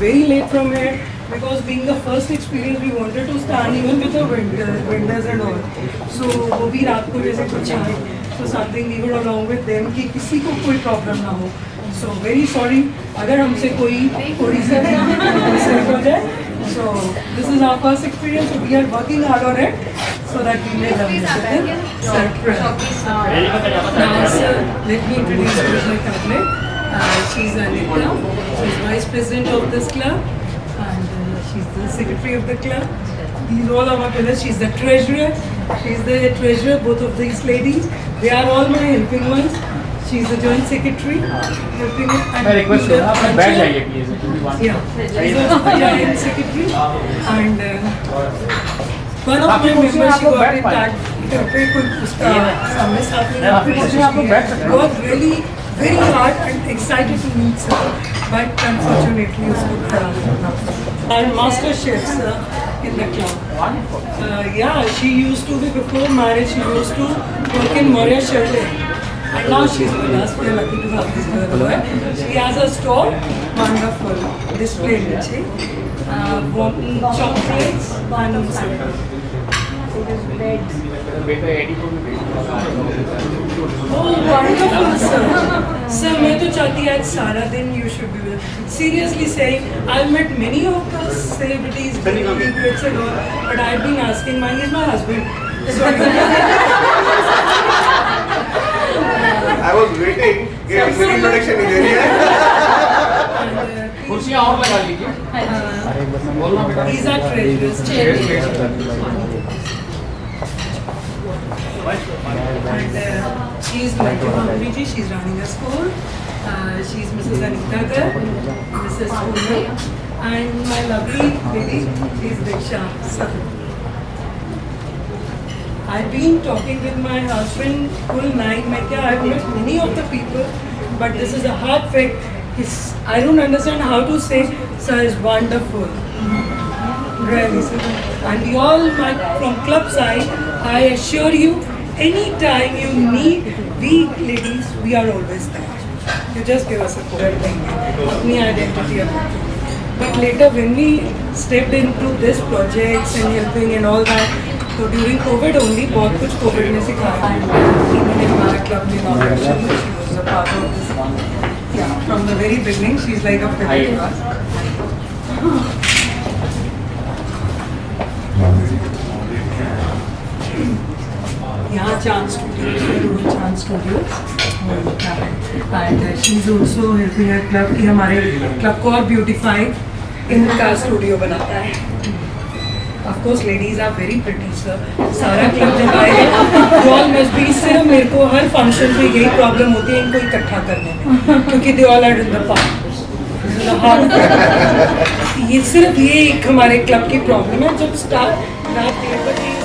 very late from here because being the first experience we wanted to stand even with the vendors and all. So वो भी रात को जैसे कुछ आए, so something we would along with them कि किसी को कोई problem ना हो. So very sorry अगर हमसे कोई रीज़न हो जाए. So this is our first experience. So we are working hard on it so that we may learn it. Now, sir, let me introduce you to my cabinet. She's Anita. She's vice president of this club, and she's the secretary of the club. These all are my pillars. She's the treasurer. She's the treasurer. Both of these ladies, they are all my helping ones. She's the joint secretary. Helping it. मैं request करूँगा आप बैठ जाइए please. Yeah. She's also the joint secretary. And one of my members, she got it that पे कुछ उसका सामने सामने worked really very hard and excited to meet sir, but unfortunately उसको खराब होना. Our master chef sir in the club. Yeah, she used to be before marriage. She used to work in Maurya Chalet. And now she's with us. We are lucky to have this girl. She has a store, wonderful display niche. Chocolates and oh, wonderful, sir. Sir, मैं तो चाहती आज सारा दिन you should be with. Seriously saying, I've met many of the celebrities, celebrities and all, but I've been asking, mine is my husband. So I was waiting, getting the introduction in area. कुर्सियाँ और लगा लीजिए. These are treasures. And she's Manju Bhamri, she's running a school. She's Mrs. Anita Gar, Mrs. Poonam, and my lovely lady, she's Diksha. I've been talking with my husband full night. I've met many of the people, but this is a hard fact. I don't understand how to say, sir is wonderful. Really, sir. And we all, from club side, I assure you, anytime you need, we ladies, we are always there. You just give us a call. Apni identity about you. But later when we stepped into this projects and helping and all that, so during COVID only, बहुत कुछ COVID ने सिखाया. Even in my club inauguration, she was a part of this. Yeah, from the very beginning, she's like a friend to us. यहाँ Chand Studios, Chand Studios, and she's also helping her club कि हमारे club को और beautify इनका studio बनाता है. Of course, ladies are very pretty, sir. सारा club जब आएगा, all must be. सिर्फ मेरे को हर function में यही problem होती है इनको इकट्ठा करने में, क्योंकि they all are in the park. ये सिर्फ ये एक हमारे club की problem है. जब start रात 3 बजे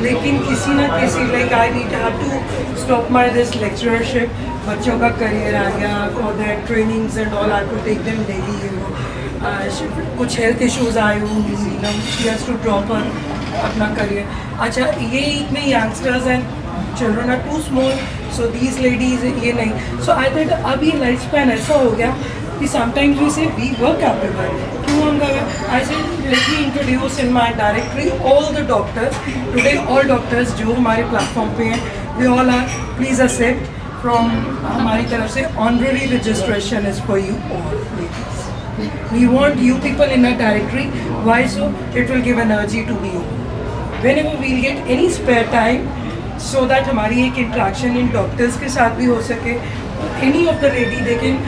लेकिन किसी ना किसी like I need have to stop my this lectureship. बच्चों का करियर आ गया for that trainings and all I could take them daily. कुछ हेल्थ इश्यूज आए हुए शी हैज़ टू ड्रॉप अपना करियर. अच्छा ये इतने youngsters and children are too small so these ladies ये नहीं. सो आई थिंक अब ये लाइफ स्पैन ऐसा हो गया कि sometimes we say we were capable. क्यों हम I say let me introduce in my directory all the doctors today. All doctors जो हमारे प्लेटफॉर्म पे हैं we all are please accept from हमारी तरफ से honorary registration is for you all. We want you people in our directory. Why so? It will give energy to me. Whenever we'll get any spare time, so that हमारी एक interaction in doctors के साथ भी हो सके. Any of the lady they can.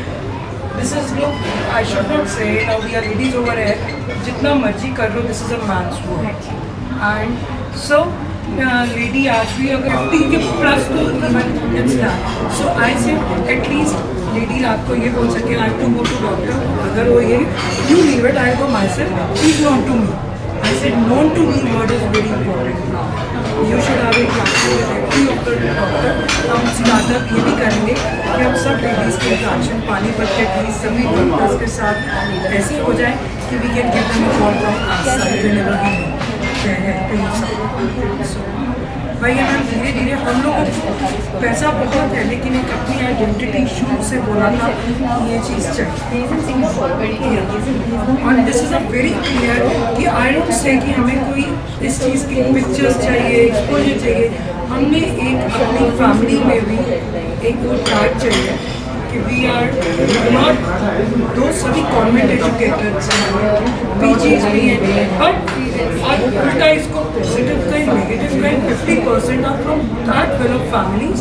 This is look. I should not say now we are ladies over here. जितना मर्जी कर लो. This is a man's work. And so lady आज भी अगर 50 के plus तो even it's done. So I said at least. Lady रात को ये बोल सके I to go to doctor. अगर वो ये you leave it I go myself is not to me. I said non to me word is very important. You should have a doctor. हम startup ये भी करेंगे कि हम सब लेडीज़ के इंट्रैक्शन पानीपत के एटलीस्ट सभी डॉक्टर्स के साथ ऐसे हो जाए कि we can get them a call from outside whenever we know. भाई मैम धीरे धीरे हम लोगों को पैसा बहुत है लेकिन एक अपनी आइडेंटिटी शुरू से बोला था कि ये चीज़ चाहिए. और this is a very clear कि आई डोंट से कि हमें कोई इस चीज़ की पिक्चर्स चाहिए एक्सपोजर चाहिए. हमने एक अपनी फैमिली में भी एक वो टार्ट चाहिए कि वी आर नॉट दो सभी गवर्नमेंट एजुकेटेड पीजीज भी हैं बट और उल्टा इसको पॉजिटिव कहीं नेगेटिव कहीं 50% are from that well off families.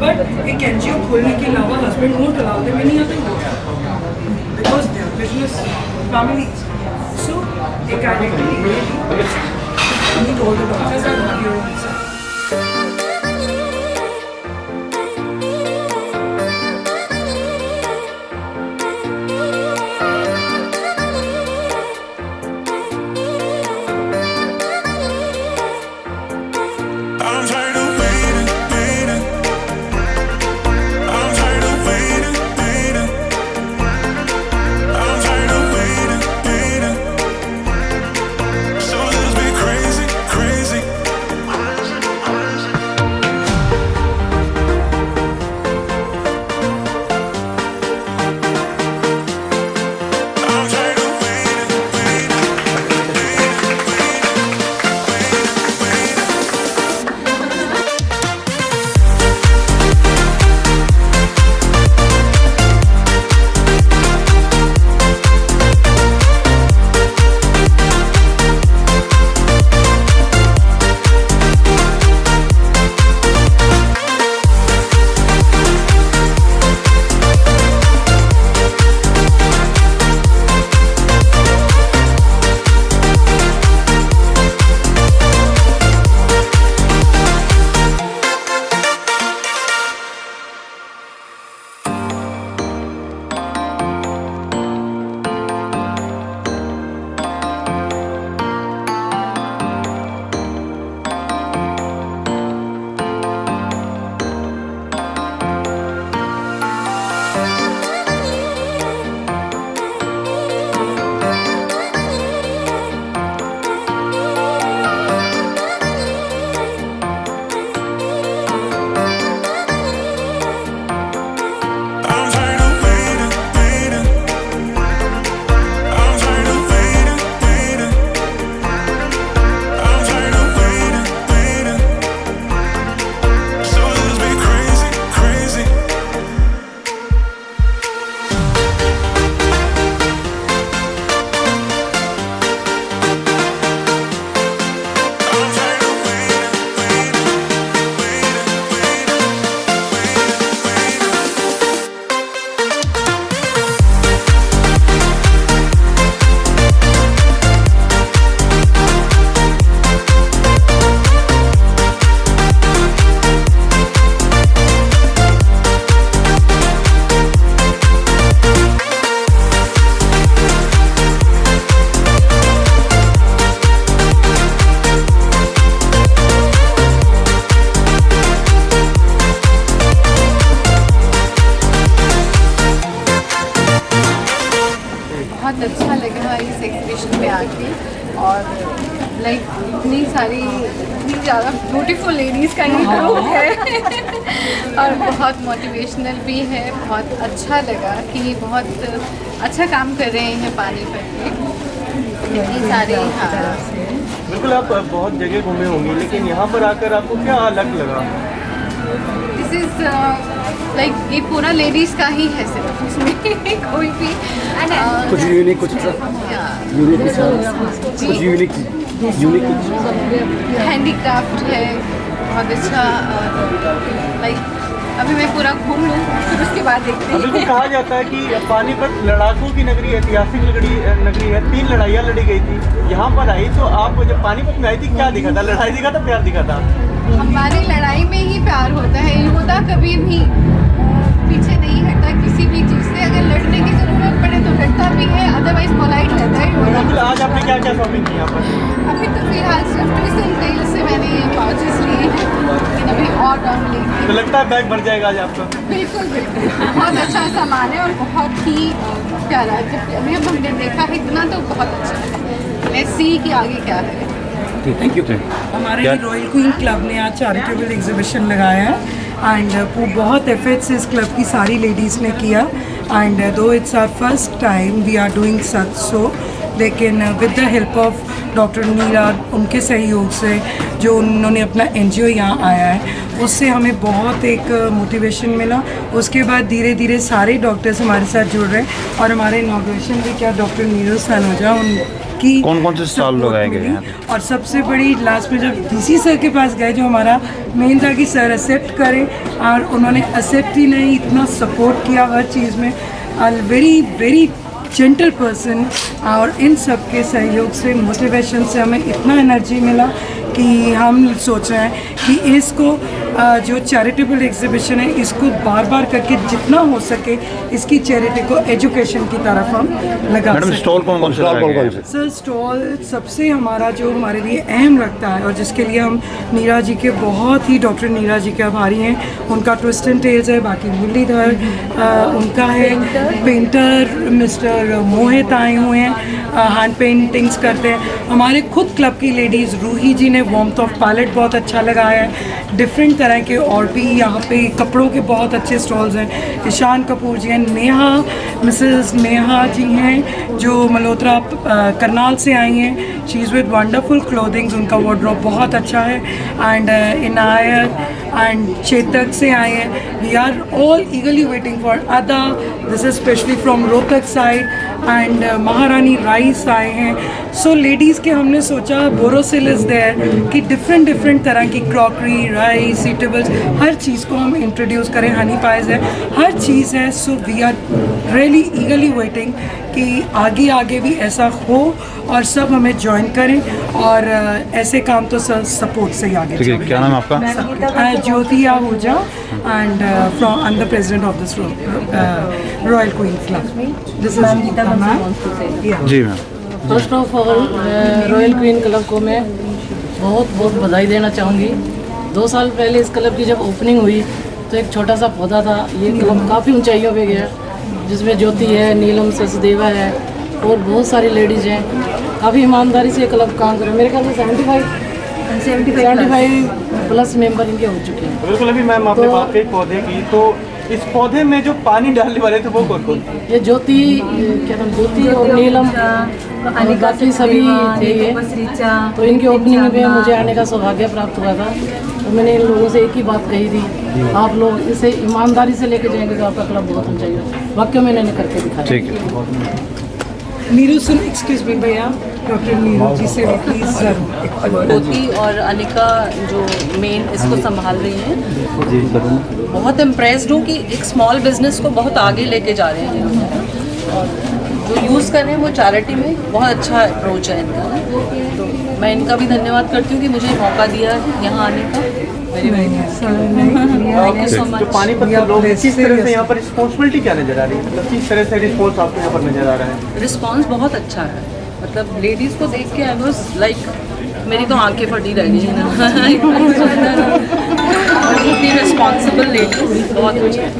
But एक एनजीओ खोलने के अलावा husband won't allow them any other because they are business families. So एक identity need all the doctors are not your answer. I'm tired of waiting, waiting. I'm tired of waiting, waiting. I'm tired of waiting, waiting. So let's be crazy, crazy. बहुत ज़्यादा beautiful ladies का ही group है और बहुत motivational भी है। बहुत अच्छा लगा कि बहुत अच्छा काम कर रहे हैं पानी पर इतनी सारे। हाँ, बिल्कुल, आप बहुत जगह घूमे होंगे, लेकिन यहाँ पर आकर आपको क्या अलग लगा? दिस इज़ लाइक ये पूरा लेडीज़ का ही है, सिर्फ इसमें कोई भी कुछ यूनिक, कुछ यूनिक हैंडीक्राफ्ट है बहुत अच्छा। लाइक अभी मैं पूरा घूम लूँ फिर उसके बाद देखते बिल्कुल, हैं। कहा जाता है कि पानीपत लड़ाकों की नगरी, ऐतिहासिक नगरी है। 3 लड़ाइयाँ लड़ी गई थी। यहाँ पर आई तो आप जब पानीपत में आई थी, क्या दिखा था? लड़ाई दिखा था, प्यार दिखा था? हमारी लड़ाई में ही प्यार होता है। योद्धा कभी भी पीछे नहीं हटता किसी भी चीज़ से। अगर लड़ने की ज़रूरत पड़े तो लड़ता भी है, अदरवाइज पोलाइट रहता है बिल्कुल, योद्धा। आज आपने क्या क्या शॉपिंग की यहाँ पर? अभी तो फिलहाल सिर्फ ट्विस्ट टेल से मैंने ये पाउचेस लिए हैं, लेकिन अभी और कम लेंगे। तो लगता है बैग भर जाएगा आज आपका? बिल्कुल बिल्कुल, बहुत अच्छा सामान है और बहुत ही प्यारा। जब अभी अब हमने देखा है इतना तो बहुत अच्छा है। लेट्स सी कि आगे क्या है। Thank you. हमारे रॉयल क्वीन क्लब ने आज चैरिटेबल एग्जीबिशन लगाया है एंड वो बहुत एफर्ट्स इस क्लब की सारी लेडीज़ ने किया and though it's our first time we are doing such so, लेकिन with the help of doctor Neera, उनके सहयोग से जो उन्होंने अपना एनजीओ यहाँ आया है, उससे हमें बहुत एक मोटिवेशन मिला। उसके बाद धीरे धीरे सारे डॉक्टर्स हमारे साथ जुड़ रहे हैं और हमारे इनॉग्रेशन भी क्या डॉक्टर नीरज सनोजा उनकी कौन-कौन से स्टॉल लगाए गए हैं? और सबसे बड़ी लास्ट में जब डीसी सर के पास गए, जो हमारा मेन था कि सर एक्सेप्ट करें, और उन्होंने एक्सेप्ट ही नहीं, इतना सपोर्ट किया हर चीज़ में। वेरी वेरी जेंटल पर्सन, और इन सब के सहयोग से, मोटिवेशन से हमें इतना एनर्जी मिला कि हम सोच रहे हैं कि इसको जो चैरिटेबल एग्जीबिशन है इसको बार बार करके जितना हो सके इसकी चैरिटी को एजुकेशन की तरफ हम लगा मैडम, सकें। स्टॉल कौन से? सर स्टॉल सबसे हमारा जो हमारे लिए अहम लगता है और जिसके लिए हम नीरा जी के बहुत ही, डॉक्टर नीरा जी के आभारी हैं। उनका ट्विस्ट एंड टेल्स है, बाकी मुरलीधर उनका है, पेंटर मिस्टर मोहित आए हुए हैं, हैंड पेंटिंग्स करते हैं। हमारे खुद क्लब की लेडीज़ रूही जी ने वार्मथ ऑफ पैलेट बहुत अच्छा लगाया है। डिफरेंट तरह के और भी यहाँ पे कपड़ों के बहुत अच्छे स्टॉल्स हैं। ईशान कपूर जी हैं, नेहा, मिसेस नेहा जी हैं जो मल्होत्रा करनाल से आई हैं। She is with wonderful clothings, उनका वार्डरोब बहुत अच्छा है। एंड इनायत एंड चेतक से आए हैं। We are all eagerly waiting for Ada, this is specially from Rohtak side, and Maharani rice आए हैं। सो लेडीज़ के हमने सोचा बोरोसिल इज़ देयर कि डिफरेंट तरह की क्रॉकरी, राइस, ईटेबल्स, हर चीज़ को हम इंट्रोड्यूस करें। हनी पाइज है, हर चीज़ है। So we are really eagerly waiting कि आगे आगे भी ऐसा हो और सब हमें ज्वाइन करें और ऐसे काम तो सपोर्ट से ही आगे ठीक है, चलें। क्या नाम है आपका? Jyoti Ahuja and from and the president of this royal queen club. This is जी ma'am. First of all royal queen club को मैं बहुत बहुत बधाई देना चाहूँगी। 2 साल पहले इस क्लब की जब ओपनिंग हुई तो एक छोटा सा पौधा था, ये क्लब काफ़ी ऊंचाइयों पे गया, जिसमें ज्योति है, नीलम सचदेवा है और बहुत सारी लेडीज़ हैं। काफ़ी ईमानदारी से क्लब काम कर रहे हैं। मेरे ख्याल से 75 प्लस मेंबर इनके हो चुके हैं। बिल्कुल, अभी मैम आपने बात की पौधे की, तो इस पौधे में जो पानी डालने वाले थे वो कौन? ये ज्योति, क्या नाम, ज्योति और नीलम, बाकी सभी थे ये। तो इनकी ओपनिंग में मुझे आने का सौभाग्य प्राप्त हुआ था। तो मैंने इन लोगों से एक ही बात कही थी, आप लोग इसे ईमानदारी से लेके जाएंगे तो आपका क्लब बहुत ऊंचाई है। वाक्य में इन्होंने करके दिखाया। ठीक है। नीरू सुन, एक्सक्यूज मी भैया, डॉक्टर नीरू जी से प्लीज। ज्योति और अनिका जो मेन इसको संभाल रही हैं, बहुत इम्प्रेस्ड हूँ कि एक स्मॉल बिजनेस को बहुत आगे लेके जा रहे हैं और जो यूज़ कर रहे हैं वो चैरिटी में बहुत अच्छा अप्रोच है इनका। तो मैं इनका भी धन्यवाद करती हूँ कि मुझे मौका दिया है यहाँ आने का। Very very thank you so much. Panipat के लोग किस तरह से यहाँ पर रिस्पॉन्सिबिलिटी क्या नजर आ रही है, मतलब किस तरह से रिस्पॉन्स आपको यहाँ पर नजर आ रहा है? रिस्पॉन्स बहुत अच्छा है, मतलब लेडीज़ को देख के आई वॉज लाइक, मेरी तो आंखें फटी रह गई है ना। इतनी रिस्पॉन्सिबल लेडीज, बहुत अच्छा है।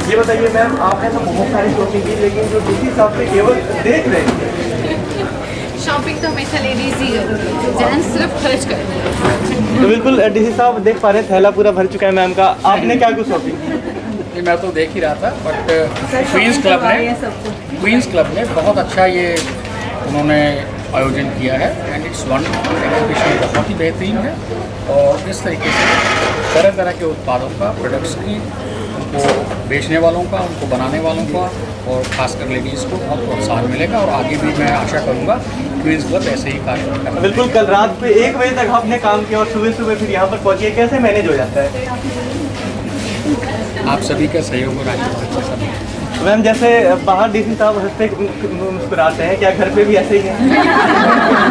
ये बताइए मैम, आपने तो बहुत सारी शॉपिंग की, लेकिन जो डीसी साहब से केवल देख रहे हैं। शॉपिंग तो हमेशा लेडीज ही करती है, जेंट्स सिर्फ खर्च करते हैं। तो बिल्कुल डीसी साहब देख पा रहे हैं, थैला पूरा भर चुका है मैम का। आपने क्या कुछ शॉपिंग की? ये मैं तो देख ही रहा था, बट क्वींस क्लब ने बहुत अच्छा ये उन्होंने आयोजन किया है एंड इट्स वंडरफुल। एग्जीबिशन बहुत ही बेहतरीन है और इस तरीके से तरह तरह के उत्पादों का, प्रोडक्ट्स की, उनको बेचने वालों का, उनको बनाने वालों का और खासकर लेडीज़ को बहुत प्रोत्साहन मिलेगा और आगे भी मैं आशा करूँगा क्वींस क्लब ऐसे ही कार्य करेगा। बिल्कुल, कल रात पे 1 बजे तक आपने काम किया और सुबह सुबह फिर यहाँ पर पहुँचिए, कैसे मैनेज हो जाता है? आप सभी का सहयोग और आशीर्वाद से सभी। मैम जैसे बाहर डीसी साहब हंसते मुस्कुराते हैं, क्या घर पे भी ऐसे ही हैं?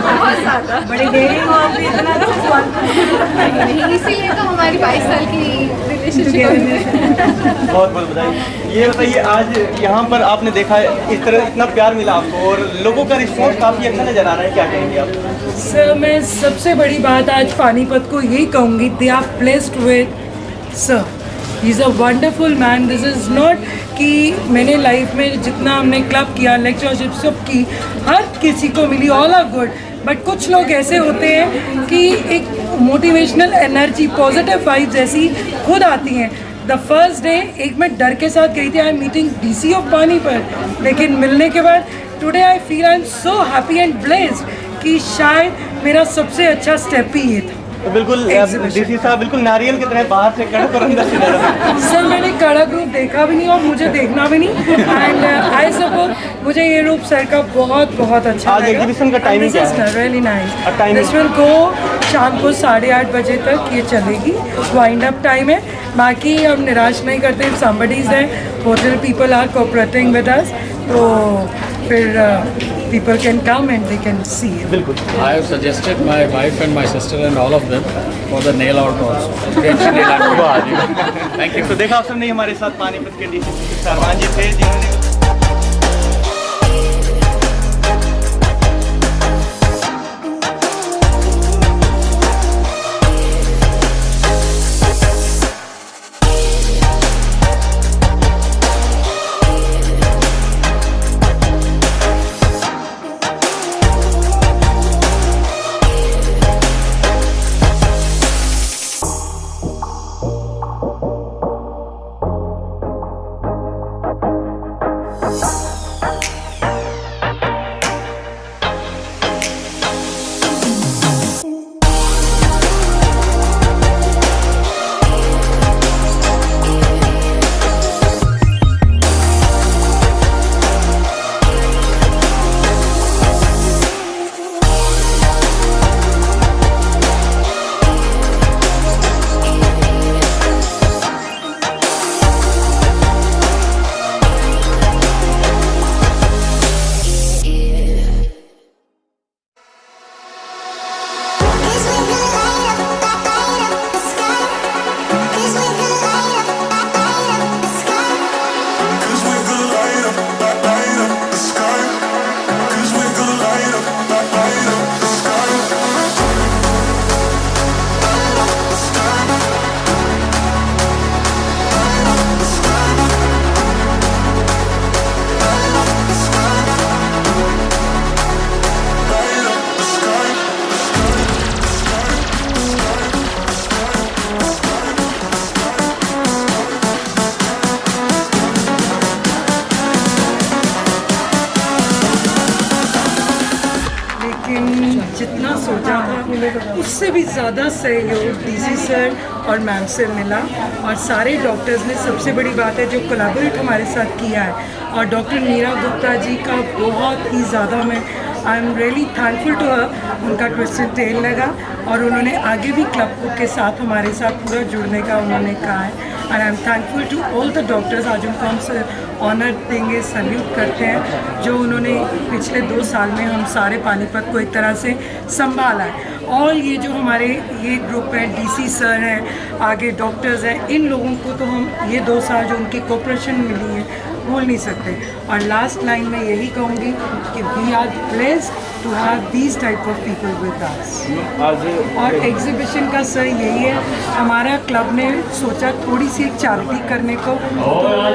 बहुत ज़्यादा बड़े डेयरिंग हो आप भी, इतना नहीं, इसीलिए तो हमारी 22 साल की रिलेशनशिप। बहुत बहुत बधाई। ये बताइए, आज यहाँ पर आपने देखा इस तरह इतना प्यार मिला आपको और लोगों का रिस्पॉन्स काफ़ी अच्छा नज़र आ रहा है, क्या कहेंगे आप? सर मैं सबसे बड़ी बात आज पानीपत को यही कहूँगी, they are blessed with sir, he is a wonderful man. This is not कि मैंने लाइफ में जितना हमने क्लब किया, लेक्चरशिप सब की, हर किसी को मिली, ऑल आर गुड, बट कुछ लोग ऐसे होते हैं कि एक मोटिवेशनल एनर्जी, पॉजिटिव वाइब्स ऐसी खुद आती हैं। द फर्स्ट डे एक मैं डर के साथ गई थी, I am meeting DC of Panipat, लेकिन मिलने के बाद today I feel I am so happy and blessed कि शायद मेरा सबसे अच्छा स्टेप ही ये था। तो बिल्कुल डीसी साहब बिल्कुल नारियल की तरह बाहर से कड़क और अंदर से नरम। सर मैंने कड़क रूप देखा भी नहीं और मुझे देखना भी नहीं, एंड आई सपोर्ट, मुझे ये रूप सर का बहुत बहुत अच्छा आज एग्जीबिशन का टाइमिंग क्या है? Really nice. Timing? This will go शाम को 8:30 बजे तक ये चलेगी, वाइंड अप टाइम है। बाकी हम निराश नहीं करते, समबडीज है, hotel people are cooperating with us, तो फिर people can come and they can see it. बिल्कुल। I have suggested my wife and my sister and all of them for the nail art also. Thank you. तो देखा आप सबने, हमारे साथ पानीपत के डीसी सरवान जी थे जिन्होंने जितना सोचा था उससे भी ज़्यादा सहयोग डीसी सर और मैम से मिला, और सारे डॉक्टर्स ने, सबसे बड़ी बात है जो कोलैबोरेट हमारे साथ किया है, और डॉक्टर मीरा गुप्ता जी का बहुत ही ज़्यादा मैं I am really thankful to her. उनका ट्विस्टेड टेल लगा और उन्होंने आगे भी क्लब के साथ हमारे साथ पूरा जुड़ने का उन्होंने कहा है, and I am thankful to all the doctors. आज उनको हम ऑनर देंगे, सल्यूट करते हैं, जो उन्होंने पिछले 2 साल में हम सारे पानीपत को एक तरह से संभाला है। और ये जो हमारे ये ग्रुप है, डीसी सर हैं, आगे डॉक्टर्स हैं, इन लोगों को तो हम ये 2 साल जो उनकी कोऑपरेशन मिली है भूल नहीं सकते। और लास्ट लाइन में यही कहूँगी कि we are blessed to have these type of people with us. आज और एग्जीबिशन का सर यही है, हमारा क्लब ने सोचा थोड़ी सी एक चैरिटी करने को, तो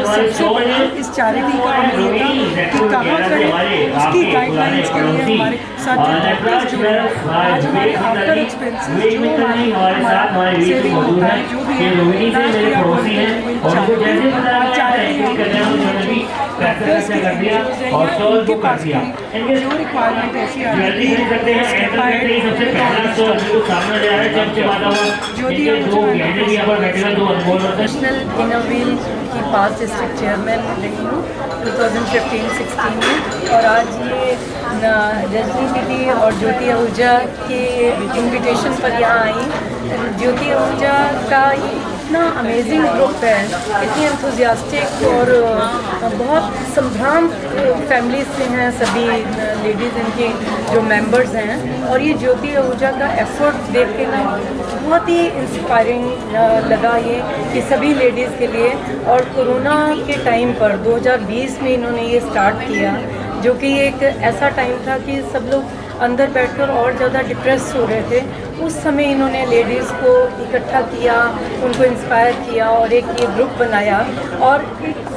सबसे बड़ा इस चैरिटी का हम ये था कि कहाँ करें, उसकी गाइडलाइंस के लिए हमारे साथ जो आज हमारे आफ्टर एक्सपेंसेस जो हमारा सेविंग होता है, जो भी उनके पास जो रिक्वायरमेंट ऐसी आ रही नेशनल इनर व्हील की पास डिस्ट्रिक्ट चेयरमैन रही हूँ 2015-16 में, और आज ये रजनी दीदी और ज्योति आहूजा के इनविटेशन पर यहाँ आई। ज्योति आहूजा का इतना अमेजिंग ग्रुप है, इतनी एंथुजियास्टिक और बहुत संभ्रांत फैमिली से हैं सभी लेडीज़ इनके जो मेंबर्स हैं, और ये ज्योति आहूजा का एफर्ट देख के ना बहुत ही इंस्पायरिंग लगा ये कि सभी लेडीज़ के लिए। और कोरोना के टाइम पर 2020 में इन्होंने ये स्टार्ट किया, जो कि एक ऐसा टाइम था कि सब लोग अंदर बैठकर और ज़्यादा डिप्रेस हो रहे थे। उस समय इन्होंने लेडीज़ को इकट्ठा किया, उनको इंस्पायर किया और एक ये ग्रुप बनाया। और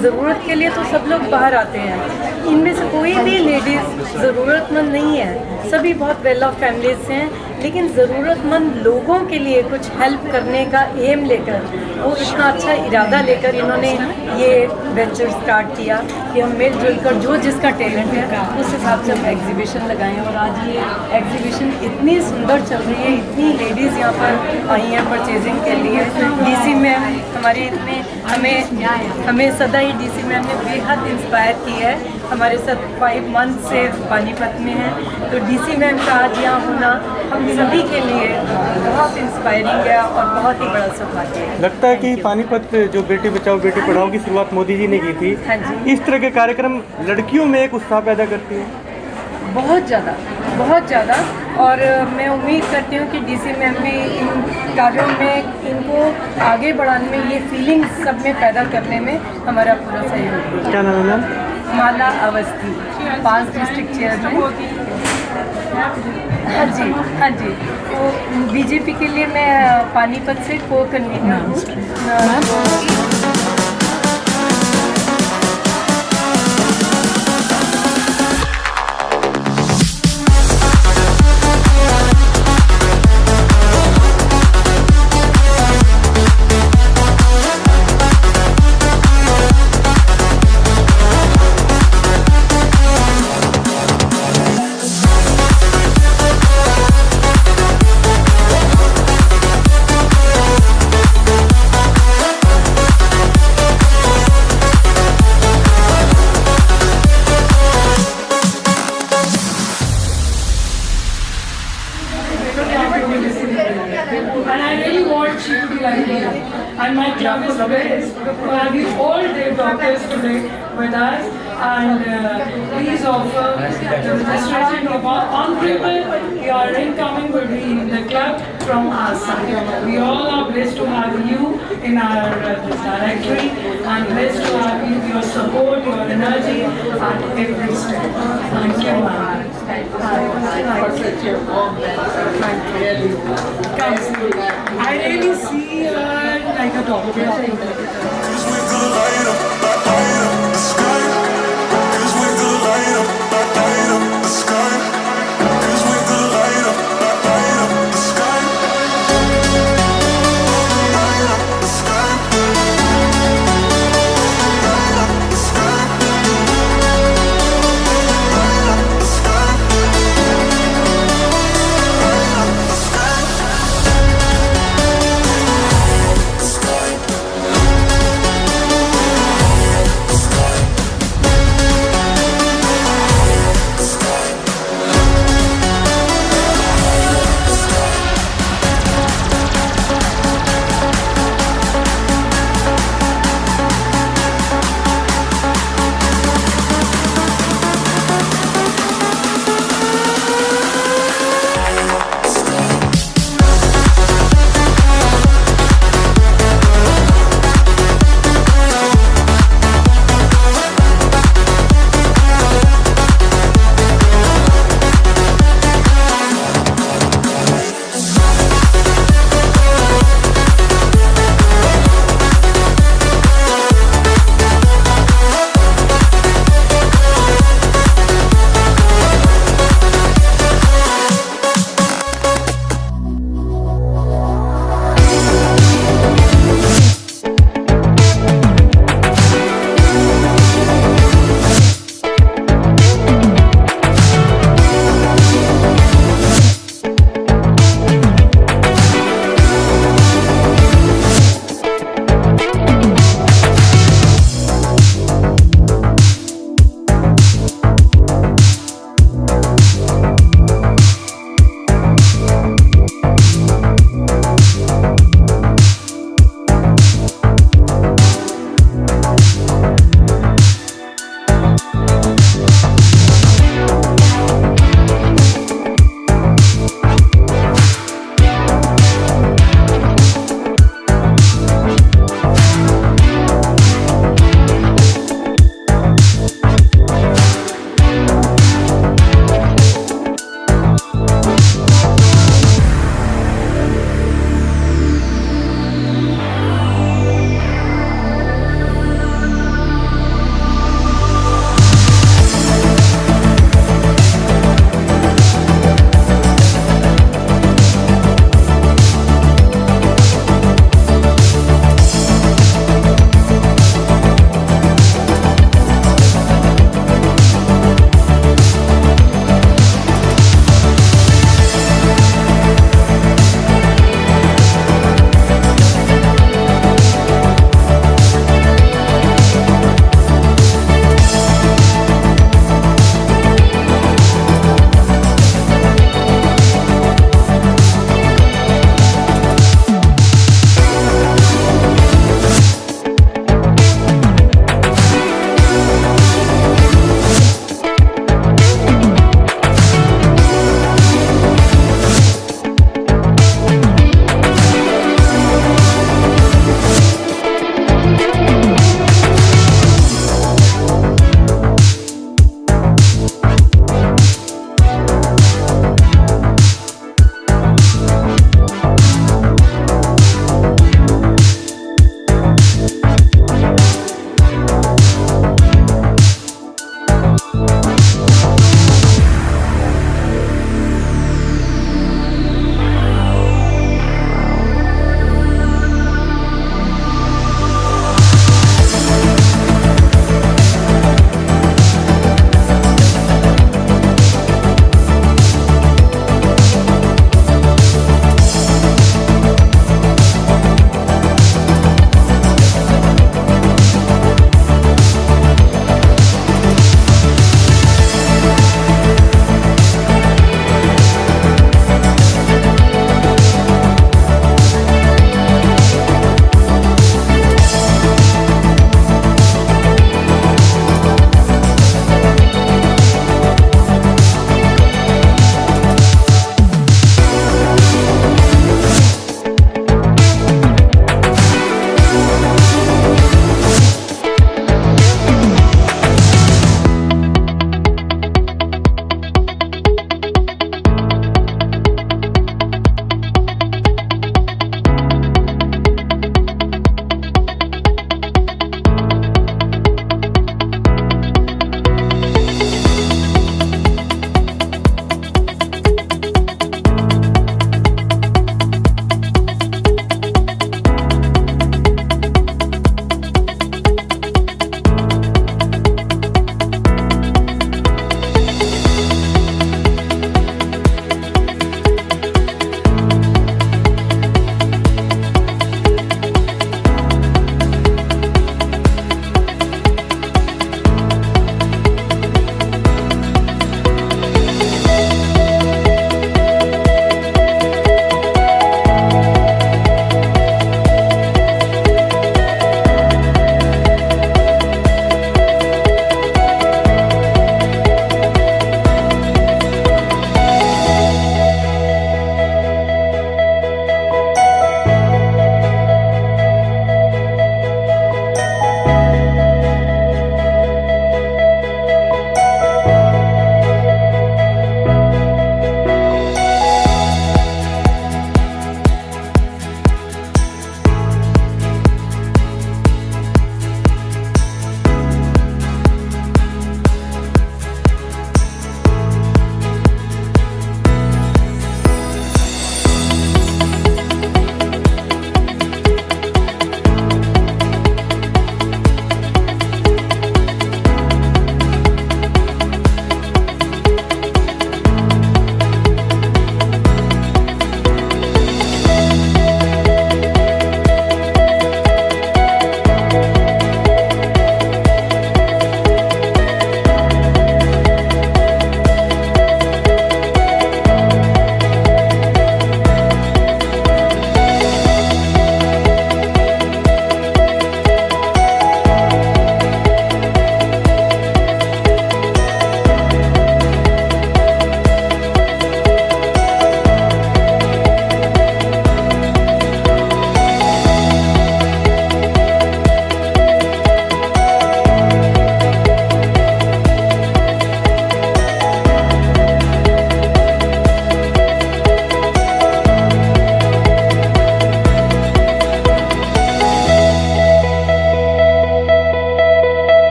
ज़रूरत के लिए तो सब लोग बाहर आते हैं, इनमें से कोई भी लेडीज़ ज़रूरतमंद नहीं है, सभी बहुत वेल ऑफ फैमिलीज से हैं, लेकिन ज़रूरतमंद लोगों के लिए कुछ हेल्प करने का एम लेकर, वो इतना अच्छा इरादा लेकर इन्होंने ये वेंचर स्टार्ट किया कि हम मिलजुल कर जो जिसका टैलेंट है उस हिसाब से हम एग्जीबिशन लगाएं। और आज ये एग्जीबिशन इतनी सुंदर चल रही है, इतनी लेडीज़ यहाँ पर आई हैं परचेजिंग के लिए। डीसी मैम हमारे इतने हमें सदा ही डीसी मैम ने बेहद इंस्पायर की है, हमारे साथ 5 मंथ से पानीपत में हैं, तो डीसी मैम का आज यहाँ होना हम सभी के लिए बहुत इंस्पायरिंग है और बहुत ही बड़ा सौभाग्य है। लगता है कि पानीपत जो बेटी बचाओ बेटी पढ़ाओ की शुरुआत मोदी जी ने की थी, हाँ जी। इस तरह के कार्यक्रम लड़कियों में एक उत्साह पैदा करती है। बहुत ज़्यादा। और मैं उम्मीद करती हूँ कि डीसी मैम भी इन कार्यों में इनको आगे बढ़ाने में, ये फीलिंग्स सब में पैदा करने में हमारा पूरा सहयोग होगा। क्या नाम है मैम? माला अवस्थी, 5 डिस्ट्रिक्ट चेयरमैन। हाँ जी, तो बीजेपी के लिए मैं पानीपत से को कन्वीनर हूँ। And I really want you to like me. And my club is blessed to have you all day doctors today with us. And please offer the registration on people. Your incoming will be in the club from our side. We all are blessed to have you in our directory and blessed to have you, your support, your energy at every step. Thank you, ma'am. I really see her like a doctor. Cause we're gonna light up the sky. Cause we're gonna light up the sky. Cause we're gonna light up the sky. Light up the sky. Light up the sky. Light up the sky. Light up the sky.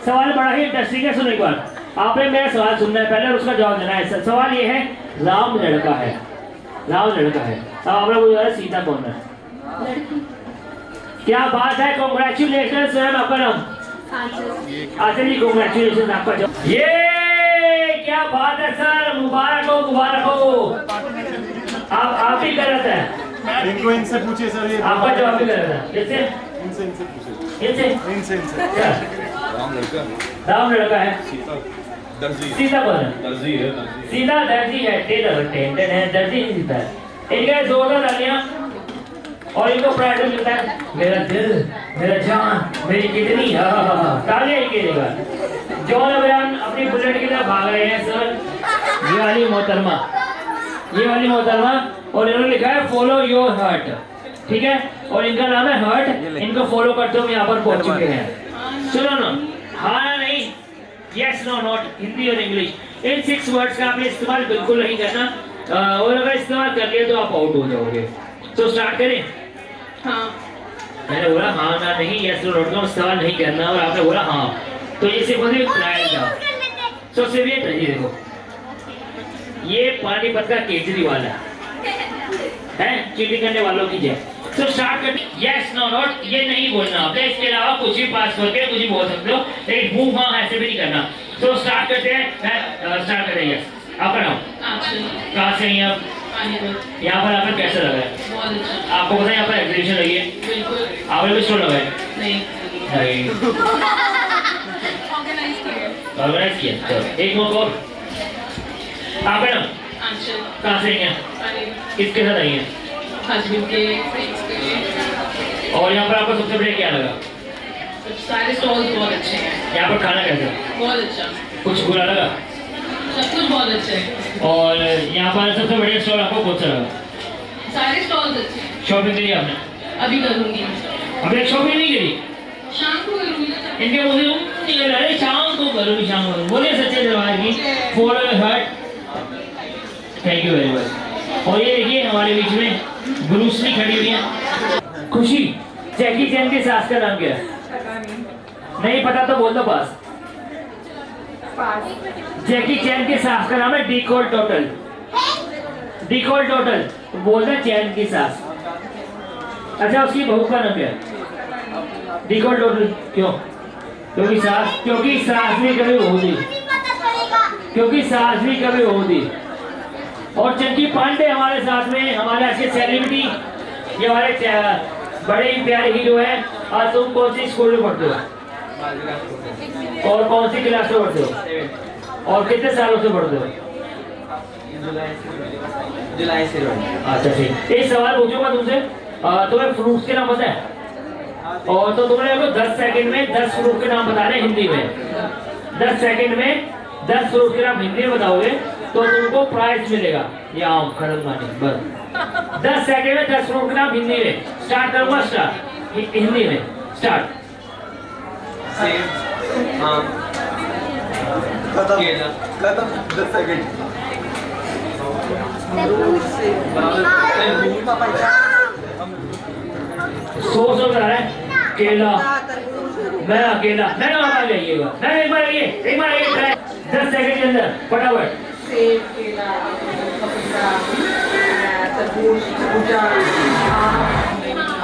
सवाल बड़ा ही interesting है, सुनो एक बार। आपने मेरा सवाल सुनना है पहले और उसका जवाब देना है। सवाल ये है, राम लड़का है, राम लड़का है, अब आपने मुझे बताया सीता कौन है? क्या बात है, कॉन्ग्रेचुलेशन सर, आपका नाम? आचल जी, कॉन्ग्रेचुलेशन आपका जवाब। ये क्या बात है सर, मुबारक हो, मुबारक हो। आप ही गलत है, इनको इनसे पूछिए सर, ये आपका जवाब भी गलत है। इनसे पूछिए, इनसे राम लड़का है, सीता कौन है? दर्जी है, सीता दर्जी है, टेलर है, दर्जी नहीं सीता है। इनका जोरदार तालियां और इनको प्राइड मिलता है, मेरा दिल, मेरा जान, मेरी किडनी, तालियां इनके लिए। जॉन अब्राहम अपनी बुलेट की तरफ भाग रहे हैं सर, ये वाली मोहतरमा, ये वाली मोहतरमा, और इन्होंने लिखा है फॉलो योर हार्ट, ठीक है, और इनका नाम है हर्ट, इनको फॉलो करते हुए यहाँ पर पहुंच चुके हैं। सुनो ना, हाँ नहीं, यस नो नॉट, हिंदी और इंग्लिश, इन 6 वर्ड्स का आपने इस्तेमाल बिल्कुल नहीं करना, और अगर इस्तेमाल कर लिया तो आप आउट हो जाओगे। तो स्टार्ट करें? हाँ। मैंने बोला हाँ ना नहीं, यस नो नॉट का इस्तेमाल नहीं करना, और आपने बोला हाँ, तो ये सिर्फ ट्रायल था। तो सिर्फ ये जी देखो, ये पानीपत का केजरीवाल है, चीटिंग करने वालों की जय। तो स्टार्ट कर, यस नो नॉट ये नहीं बोलना आपने, इसके अलावा कुछ भी पास करके कुछ भी बोल सकते हो, लेकिन हूँ हाँ ऐसे भी नहीं करना। तो स्टार्ट करते हैं, स्टार्ट करते हैं। यस, आपका नाम? कहाँ से हैं आप? यहाँ पर आपको कैसा लगा है? आपको पता है यहाँ पर एग्जीबिशन लगी है? आपने भी स्टॉल लगाया? नहीं। ऑर्गेनाइज किया, चलो एक मौका और। आपका नाम? कहाँ से हैं? किसके साथ आई हैं? और यहाँ पर आपको सबसे बढ़िया क्या लगा? सारे स्टॉल्स बहुत अच्छे हैं। यहाँ पर खाना कैसा? बहुत अच्छा। कुछ बुरा लगा? सब कुछ बहुत अच्छा है। और यहाँ पर सबसे बढ़िया स्टॉल आपको कौन सा लगा? सारे स्टॉल्स अच्छे हैं। शॉपिंग करी आपने? अभी करूँगी। अभी शॉपिंग नहीं करी? शाम को करूँगी। इनके मुझे अरे शाम को करूँगी, शाम को। बोलिए सच्चे दरबार की, follow your heart. Thank you very much. और ये देखिए हमारे बीच में ब्रूस ली खड़ी हुई है। खुशी, जैकी चैन की सास का नाम क्या है? नहीं पता तो बोल दो पास। जैकी चैन की सास का नाम है डिकोल टोटल। डिकोल टोटल तो बोल दे चैन की सास। अच्छा, उसकी बहू का नाम क्या है? डिकोल टोटल। क्यों? क्योंकि सास भी कभी हो दी, क्योंकि सास भी कभी हो दी। और चंकी पांडे हमारे साथ में, हमारे आज के सेलिब्रिटी, ये हमारे बड़े ही प्यारे हीरो हैं। आज तुम कौन सी स्कूल में पढ़ते हो और कौन सी क्लास में पढ़ते हो और कितने सालों से पढ़ते हो? जुलाई से। अच्छा ठीक, एक सवाल पूछूंगा तुमसे, तुम्हें फ्रूट्स के नाम पता है? और तो तुमने 10 सेकंड में 10 फ्रूट के नाम बता रहे हिंदी में। 10 सेकंड में 10 फ्रूट के नाम हिंदी में बताओगे तो तुमको प्राइज मिलेगा। ये आम खड़ल मानी बस। 10 सेकंड में 10 फ्रूट के नाम हिंदी में। स्टार्ट करूंगा, स्टार्ट हिंदी में, स्टार्ट। सेब, आम, केला, खत्म। 10 सेकंड। सोच बता रहा है, केला, मैं अकेला, मैं ना आ जाइएगा, मैं एक बार आइए 10 सेकंड के अंदर फटाफट। सेब, केला, पपीता, तरबूज, खरबूजा,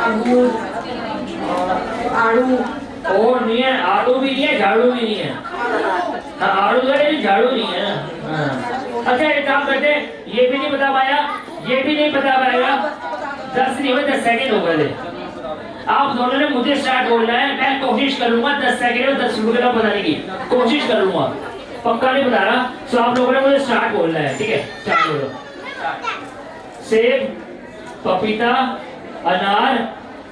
अंगूर, आड़ू। और नहीं है, आड़ू भी नहीं है, झाड़ू भी नहीं है। हाँ, आड़ू है, झाड़ू नहीं है ना। अच्छा एक काम करते हैं, ये भी नहीं बता पाया, ये भी नहीं बता पाएगा। 10 नहीं हुए, 10 सेकंड हो गए थे। आप दोनों ने मुझे स्टार्ट बोलना है, मैं कोशिश करूंगा 10 सेकंड में 10 फ्रूट के नाम बताने की कोशिश करूंगा, पक्का नहीं बता रहा। तो आप लोगों ने मुझे स्टार्ट बोलना है, ठीक है? स्टार्ट बोलो। सेब, पपीता, अनार,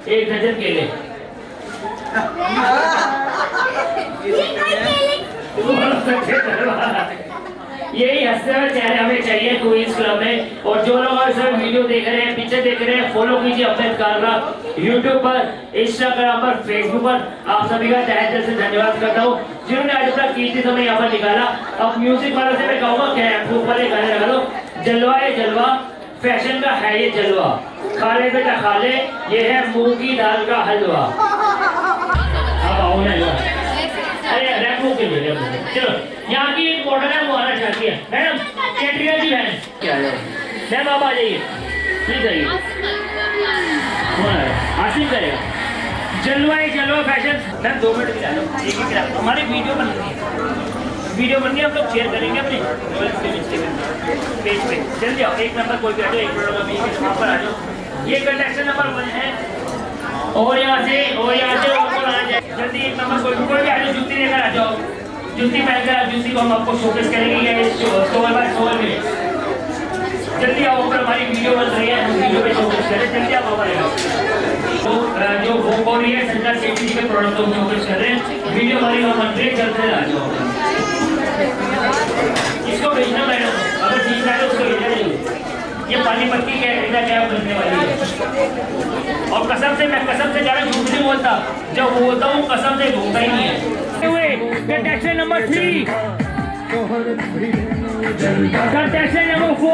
1 दर्जन केले। यही हंसते हुए चेहरे हमें चाहिए क्वींस क्लब में। और जो लोग हमारे साथ वीडियो देख रहे हैं, पिक्चर देख रहे हैं, फॉलो कीजिए अमित कालरा यूट्यूब पर, इंस्टाग्राम पर, फेसबुक पर। आप सभी का तहे दिल से धन्यवाद करता हूँ जिन्होंने आज अपना कीमती समय यहाँ पर निकाला। अब म्यूजिक वालों से मैं कहूँगा क्या ऊपर एक गाने लगा दो। जलवा है जलवा, फैशन का है ये जलवा, खा ले बेटा खा ले, ये है मूंग की दाल का हलवा। अब आओ ना, अरे वो के लिए चलो यहाँ की एक मॉडल है वो आना चाहती है मैडम कैटरिया जी बहन क्या मैम आप आ जाइए प्लीज आइए आसिफ करेगा जलवा फैशन मैम 2 मिनट की लो हमारी वीडियो बन रही है वीडियो बन गई हम लोग शेयर करेंगे अपने पेज पे चल जाओ एक नंबर कोई भी आ जाओ 1 मिनट का बीच वहाँ पर आ जाओ ये कंटेस्टेंट नंबर 1 है और यहाँ से ऊपर आ जाए जल्दी 1 नंबर कोई भी आ जाओ जूती लेकर आ जाओ जूती पहनकर जूती को हम आपको शोकेस करेंगे ये स्टोर बाय स्टोर में जल्दी आओ ऊपर हमारी वीडियो बन रही है वीडियो पे शोकेस करें जल्दी आप ऊपर तो जो वो हो रही है सेंट्रल सेफ्टी के प्रोडक्ट को शोकेस कर रहे हैं वीडियो हमारी बन रही है जल्द से आ जाओ इसको भेजना मैडम अगर ठीक है उसको भेजना चाहिए ये पानीपत की क्या बनने वाली है और कसम से मैं कसम से ज़्यादा झूठ नहीं बोलता जब बोलता हूँ कसम से झूठा ही नहीं है कंटेस्टेंट नंबर 3 कंटेस्टेंट नंबर 4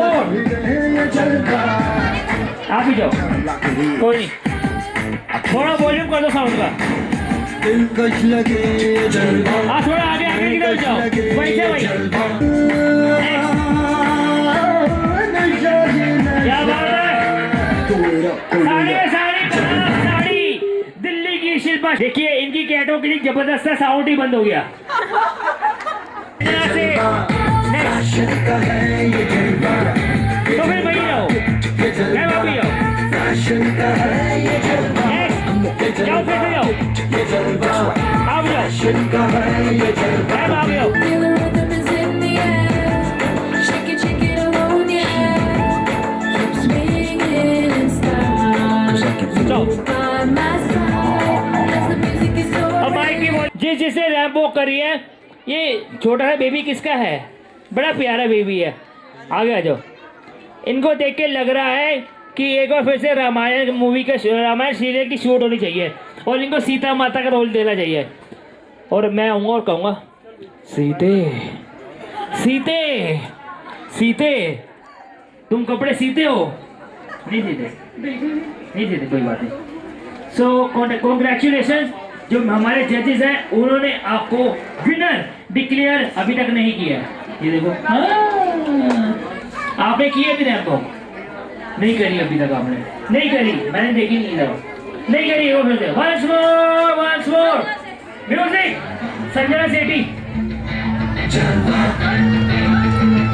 आप ही जाओ कोई नहीं थोड़ा वॉल्यूम कर दो साउंड का थोड़ा आगे की तरफ जाओ वहीं से वहीं क्या बात है साड़ी दिल्ली की शिल्पा देखिए इनकी कैटों के लिए जबरदस्त साउंड ही बंद हो गया तो फिर वही रहो मैं वापी जाओ जाओ फिर से जाओ आप जाओ मैं आप जाओ जिस जिसने रैंप वॉक करी है ये छोटा सा बेबी किसका है बड़ा प्यारा बेबी है आगे आ जाओ इनको देख के लग रहा है कि एक बार फिर से रामायण मूवी का रामायण सीरियल की शूट होनी चाहिए और इनको सीता माता का रोल देना चाहिए और मैं आऊँगा और कहूँगा सीते सीते सीते तुम कपड़े सीते हो नहीं सीते कोई बात नहीं सो कॉन्ग्रेचुलेशन जो हमारे जजेस हैं उन्होंने आपको विनर डिक्लेयर अभी तक नहीं किया ये देखो आपने किए भी नहीं आपको नहीं करी अभी तक आपने नहीं करी मैंने देखी नहीं करी वो फिर से once more म्यूजिक संजना सेठी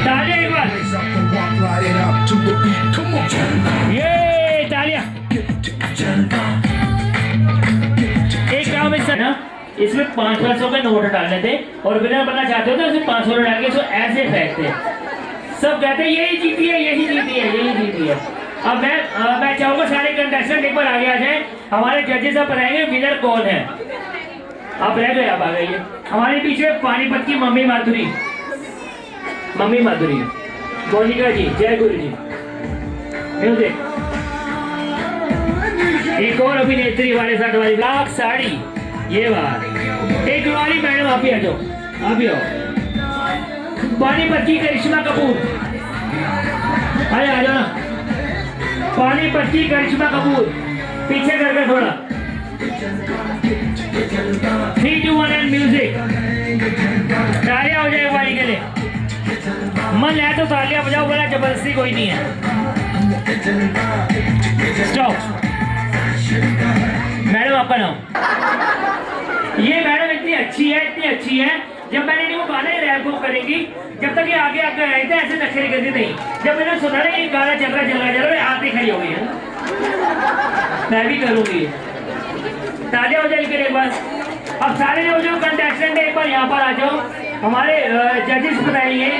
तालियां एक बार ये तालियां एक काम है ना इसमें 500 का नोट डालने थे और विनर बनना चाहते हो तो उसमें 500 डाल के इसको ऐसे फेंकते सब कहते हैं यही जीती है अब मैं चाहूंगा सारे कंटेस्टेंट एक बार आगे आ जाए हमारे जजेस अब बताएंगे विनर कौन है आप रह गए आप आ गए हमारे पीछे पानीपत की मम्मी माधुरी मोनिका जी जय गुरु जी म्यूजिक एक और अभिनेत्री हमारे साथ हमारी ब्लैक साड़ी ये बात एक वाली मैडम आप ही आ जाओ आप ही आओ पानीपत की करिश्मा कपूर अरे आ जाओ ना पानीपत की करिश्मा कपूर पीछे करके थोड़ा 3, 2, 1 एंड म्यूजिक तालियां हो जाए वाली के लिए मन है तो तालियां बजाओ बड़ा जबरदस्ती कोई नहीं है स्टॉप मैडम आपका नाम ये मैडम इतनी अच्छी है जब मैंने इनको गाना ही रैप वॉक करेंगी जब तक ये आगे रहे थे ऐसे नखरे करती नहीं जब मैंने सुना ना ये गाना चल रहा आती खड़ी हो गई है मैं भी करूंगी तालियां हो जाए एक बार अब सारे जो कंटेस्टेंट है एक बार यहाँ पर आ जाओ हमारे जजेस बताएंगे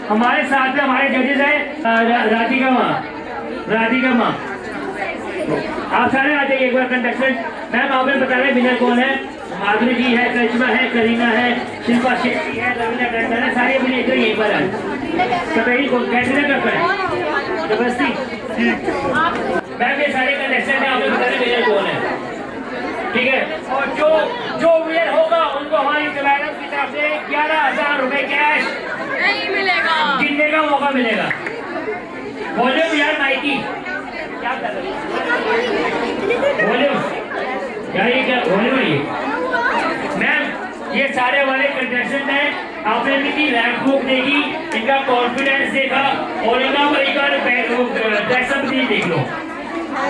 हमारे साथ में हमारे जजेस हैं राधिका माँ आप सारे आ जाइए एक बार कंटेस्टेंट मैम आपने बता रहे विनर कौन है माधुरी जी है करिश्मा है करीना है शिल्पा शेट्टी है रवीना टंडन है सारे अभिनेत्री यहीं पर है सभी को कैसे ना कर पाए जबरदस्ती मैम ये सारे कंटेस्टेंट हैं आपने बता रहे विनर कौन है ठीक है और जो विनर होगा उनको हमारी मैडम की तरफ से 11,000 रुपए कैश नहीं मिलेगा जीतने का मौका मिलेगा वॉल्यूम यार माइकी क्या कर रही है वॉल्यूम यार ये क्या वॉल्यूम है ये मैम ये सारे वाले कंटेस्टेंट है, आपने इनकी रैंक बुक देखी, इनका कॉन्फिडेंस देखा और इनका ड्रेसअप भी देख लो,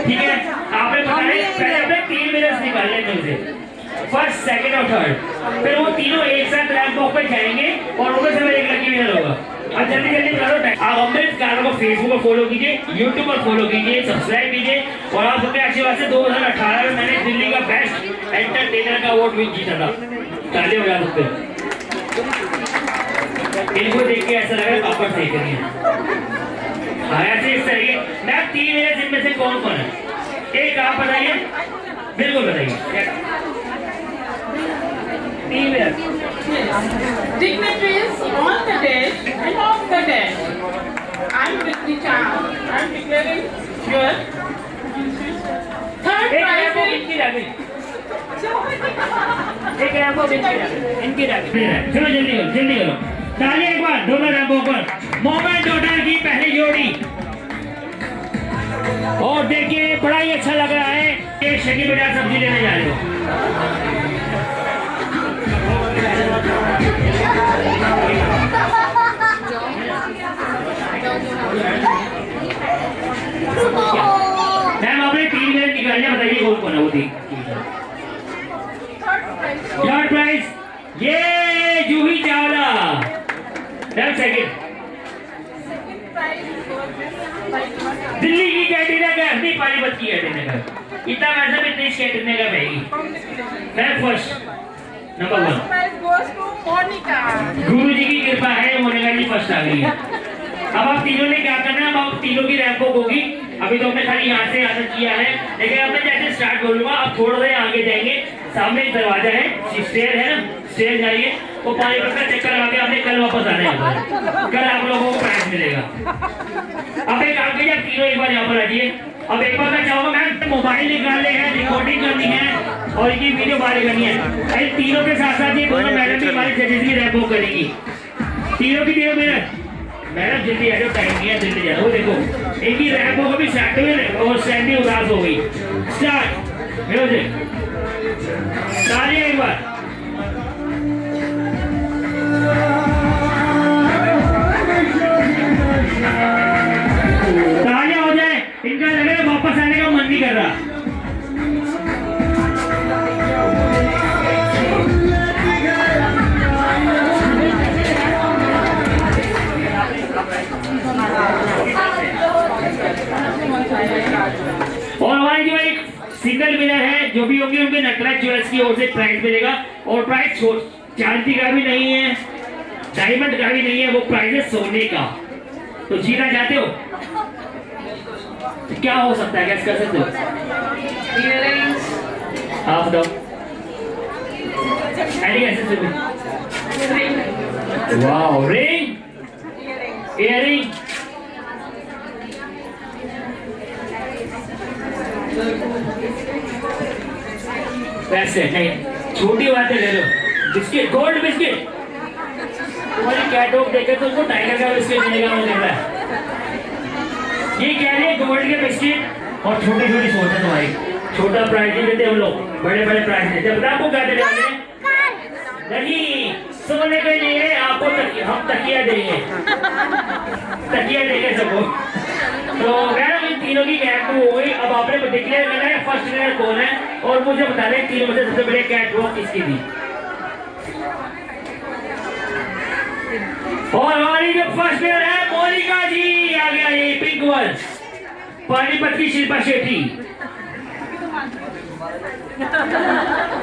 ठीक है। आपने बताया पहले आपने 3 मिनट्स निकालने थे उसे, फर्स्ट, सेकंड और थर्ड, फिर वो तीनों एक साथ रैंक वॉक पे जाएंगे और उनमें से एक लकी विनर होगा। अब जल्दी जल्दी करो, आप अमृत कार को फेसबुक पर फॉलो कीजिए, यूट्यूब पर फॉलो कीजिए, सब्सक्राइब कीजिए और आप सबके आशीर्वाद से 2018 में मैंने दिल्ली का बेस्ट एंटरटेनर का अवार्ड भी जीता था। ताली बजा सकते हैं। इनको देख के ऐसा लगा पापड़ सही करिए। ऐसे इस तरीके मैं 3 मिनट इनमें से कौन कौन है एक आप बताइए, बिल्कुल बताइए। 3 minute. Dignitaries on the desk and off the desk. I'm Vicky Chan. I'm declaring your third prize. चलो जल्दी करो, जल्दी करो। ताली एक बार दोनों रैंपों पर। मोमेंट होटल की पहली जोड़ी और देखिए बड़ा ही अच्छा लग रहा है। एक शकी बजाय सब्जी लेने जा रहे हो। मैम आपने 3 मिनट निकालने, बताइए कौन कौन है वो थी। थर्ड प्राइज ये जूही चावला। सेकंड दिल्ली की कैंटीन का, नहीं पानीपत की कैंटीन का, इतना वैसे भी 30 कैंटीन का रहेगी। मैं फर्स्ट नंबर 1 गुरु जी की कृपा है, मोनिका जी फर्स्ट आ गई है। अब आप तीनों ने क्या करना है, अब आप तीनों की रैंक बुक होगी। अभी तो हमने खाली यहाँ से आना किया है, लेकिन अब मैं जैसे स्टार्ट बोलूंगा आप थोड़ा सा आगे जाएंगे, सामने एक दरवाजा है, स्टेयर है ना, स्टेयर जाइए वो पानीपत का चक्कर लगा के आपने कल वापस आना है। कल आप लोगों को प्राइज मिलेगा। अब एक काम कीजिए, तीनों एक बार यहाँ पर आ जाइए। अब एक बार मैं चाहूंगा मैम मोबाइल निकालने हैं, रिकॉर्डिंग करनी है और इनकी वीडियो बाहर करनी है। अरे तीनों के साथ साथ ये दोनों मैडम भी हमारे जजेस की रैंक बुक करेंगी। तीनों की 3 मिनट। मैडम जल्दी आ जाओ, टाइम नहीं है, जल्दी जाओ। देखो इनकी रैंक बुक अभी सेट हुई और सैंडी उदास हो गई। Start music. तालियां एक बार। तालियां हो जाए, इनका लग रहा है वापस आने का मन नहीं कर रहा। और हमारी जो एक सिंगल विनर है, जो भी होंगे उनके नटराज ज्वेलर्स की ओर से प्राइज मिलेगा और प्राइज चांदी का भी नहीं है, डायमंड का भी नहीं है, वो प्राइज है सोने का। तो जीतना चाहते हो तो क्या हो सकता है, कैसे कर सकते हो? आप बताओ। वाओ, रिंग, इयरिंग, पैसे नहीं, छोटी बातें ले लो। बिस्किट, गोल्ड बिस्किट, तुम्हारी कैटवॉक देखे तो उसको टाइगर का बिस्किट मिलेगा, मुझे लग रहा है। ये कह रही है गोल्ड के बिस्किट और छोटी छोटी सोच है तुम्हारी। छोटा प्राइज नहीं देते हम लोग, बड़े बड़े प्राइज देते। बता आपको क्या देने वाले हैं? नहीं, सोने के लिए आपको हम तकिया देंगे, तकिया देंगे सबको। तो मैडम इन तीनों की कैट हो गई। अब आपने डिक्लेयर करना है फर्स्ट विनर कौन है और मुझे बता दें तीनों में से सबसे बड़ी कैट वॉक किसकी थी। और हमारी जो फर्स्ट विनर है मोनिका जी, आ गया ये पिंक वन, पानीपत की शिल्पा शेट्टी।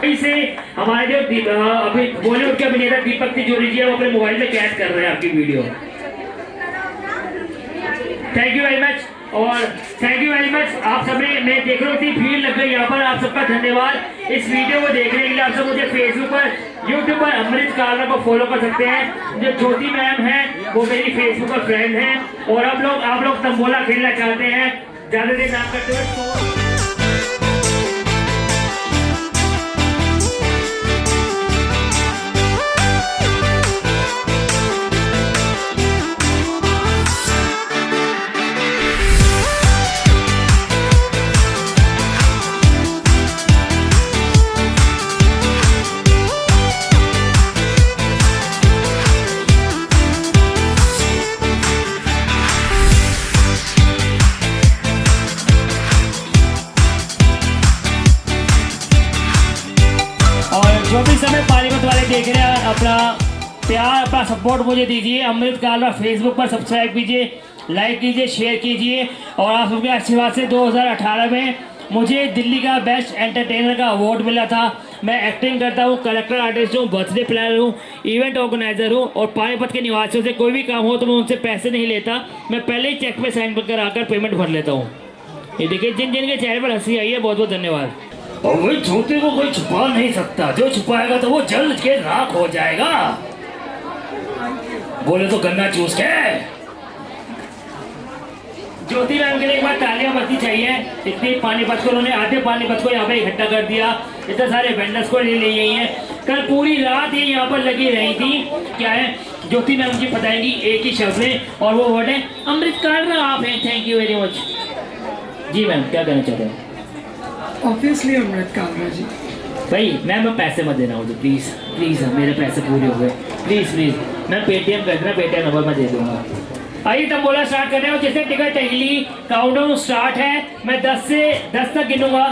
इसे हमारे जो अभी बॉलीवुड के अभिनेता दीपक तिजोरी जी है, वो अपने मोबाइल में कैद कर रहे हैं आपकी video. Thank you very much. और थैंक यू वेरी मच आप सबने, मैं देख रहा हूँ भीड़ लग गई यहाँ पर, आप सबका धन्यवाद इस वीडियो को देखने के लिए। आप सब मुझे फेसबुक पर, यूट्यूब पर अमृत कालरा को फॉलो कर सकते हैं। जो ज्योति मैम है वो मेरी फेसबुक पर फ्रेंड है। और आप लोग तंबोला खेलना चाहते हैं, ज्यादा देर ना करते हुए जो भी समय पानीपत वाले देख रहे हैं, अपना प्यार, अपना सपोर्ट मुझे दीजिए। अमृत कालरा फेसबुक पर सब्सक्राइब कीजिए, लाइक कीजिए, शेयर कीजिए। और आप सबके आशीर्वाद से 2018 में मुझे दिल्ली का बेस्ट एंटरटेनर का अवार्ड मिला था। मैं एक्टिंग करता हूँ, करेक्टर आर्टिस्ट हूँ, बर्थडे प्लानर हूँ, इवेंट ऑर्गेनाइजर हूँ। और पानीपत के निवासियों से कोई भी काम हो तो मैं उनसे पैसे नहीं लेता, मैं पहले ही चेक पे साइन कर आकर पेमेंट भर लेता हूँ। ये देखिए, जिन जिन के चेहरे पर हंसी आई है, बहुत बहुत धन्यवाद। और वही झूठे को कोई छुपा नहीं सकता, जो छुपाएगा तो वो जल के राख हो जाएगा। बोले तो गन्ना चूस के। ज्योति मैम के लिए एक बार तालियां बजनी चाहिए। इतनी पानीपत को उन्होंने, आधे पानीपत को यहाँ पे इकट्ठा कर दिया, इतने सारे वेंडर्स को ले गई हैं। कल पूरी रात ये यहाँ पर लगी रही थी। क्या है ज्योति मैम जी बताएंगी एक ही शब्द में, और वो वर्ड है अमृत कालरा आप हैं। Thank you very much. जी मैम, क्या कहना चाहते हैं? ऑब्वियसली अमृत कालरा जी। भाई मैम, पैसे मत देना मुझे प्लीज़ प्लीज़, मेरे पैसे पूरे हो गए प्लीज़ प्लीज़। मैं पेटीएम कर देना, पेटीएम नंबर मैं दे दूँगा। आइए तब बोला स्टार्ट कर रहे हो। जिसने टिकट ली, काउंटडाउन स्टार्ट है। मैं 10 तक गिनूंगा,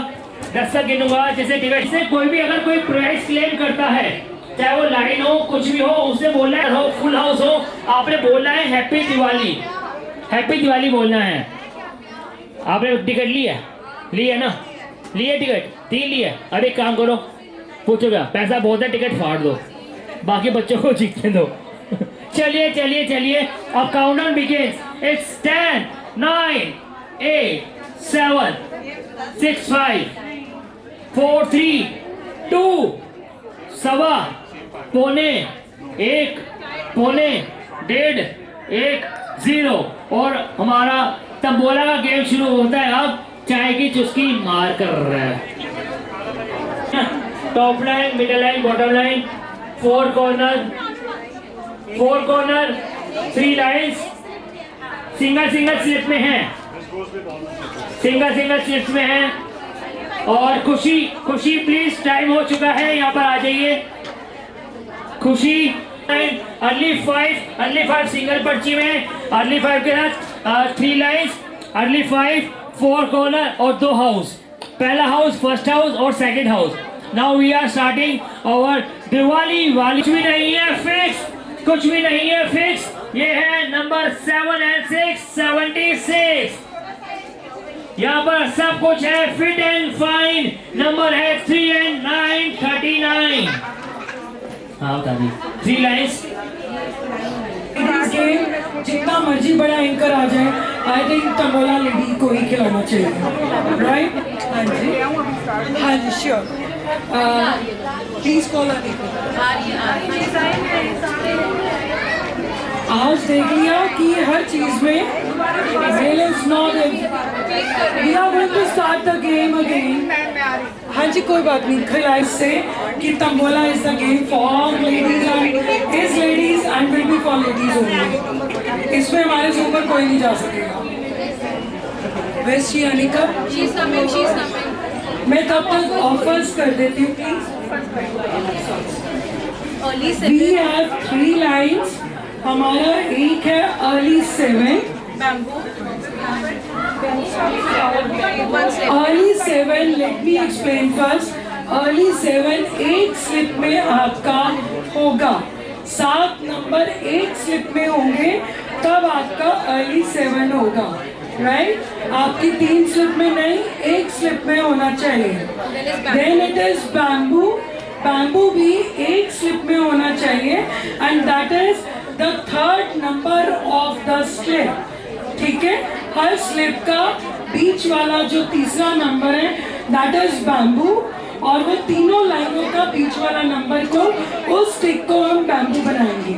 10 तक गिनूंगा। जैसे टिकट से कोई भी अगर कोई प्राइस क्लेम करता है, चाहे वो लाइन हो, कुछ भी हो, उससे बोलना है, हो फुल हाउस हो, आपने बोलना है हैप्पी दिवाली, हैप्पी दिवाली बोलना है। आपने टिकट लिया ना? लिए टिकट 3 लिए। अरे काम करो, पूछो क्या पैसा बहुत है, टिकट फाड़ दो, बाकी बच्चों को जीतने दो। चलिए चलिए चलिए, अब काउंटडाउन बिगिंस। इट्स 10, 9, 8, 7, 6, 5, 4, 3, 2, सवा, पौने, 1, पौने, 1.5, 1, 0। और हमारा तंबोला का गेम शुरू होता है। अब चाय की चुस्की मार कर रहा है। Top line, middle line, bottom line, 4 corner, 3 lines, single slip में है, सिंगल स्लिप में है। और खुशी प्लीज, टाइम हो चुका है, यहाँ पर आ जाइए। खुशी अर्ली 5 सिंगल पर्ची में, अर्ली 5 के साथ 3 लाइन्स, अर्ली 5, 4 कॉर्नर और 2 हाउस। पहला हाउस, फर्स्ट हाउस और second house. Now we are starting और दिवाली वाली। कुछ भी नहीं है फिक्स, कुछ भी नहीं है फिक्स। ये है नंबर 7 and 6, 76। यहाँ पर सब कुछ है फिट एंड फाइन। नंबर है 3 and 9, 39। हाँ बता दी, 3 लाइन्स। जितना मर्जी बड़ा एंकर आ जाए, आई थिंक तंबोला लेडी को ही खिलाना चाहिए, राइट? हाँ जी, हाँ जी, श्योर। Please call. आज देख लिया कि हर चीज में we are going to start the game again. हाँ जी, कोई बात नहीं। खिलाई से कि tambola is the game for ladies and is ladies and will be for ladies only. इसमें हमारे से ऊपर कोई नहीं जा सकेगा। Where's she, Anika? She's coming. मैं तब तक ऑफर्स कर देती हूँ प्लीज। We have 3 lines. हमारा एक है early 7, early 7। Let me explain first. Early 7 एक स्लिप में आपका होगा, 7 नंबर एक स्लिप में होंगे, तब आपका अर्ली 7 होगा, राइट? आपकी 3 स्लिप में नहीं, एक स्लिप में होना चाहिए। Then it is bamboo. Bamboo भी एक स्लिप में होना चाहिए, and that is the 3rd number of the slip. ठीक है, हर स्लिप का बीच वाला जो तीसरा नंबर है दैट इज बैम्बू, और वो तीनों लाइनों का बीच वाला नंबर को, उस स्टिक को हम बैम्बू बनाएंगे,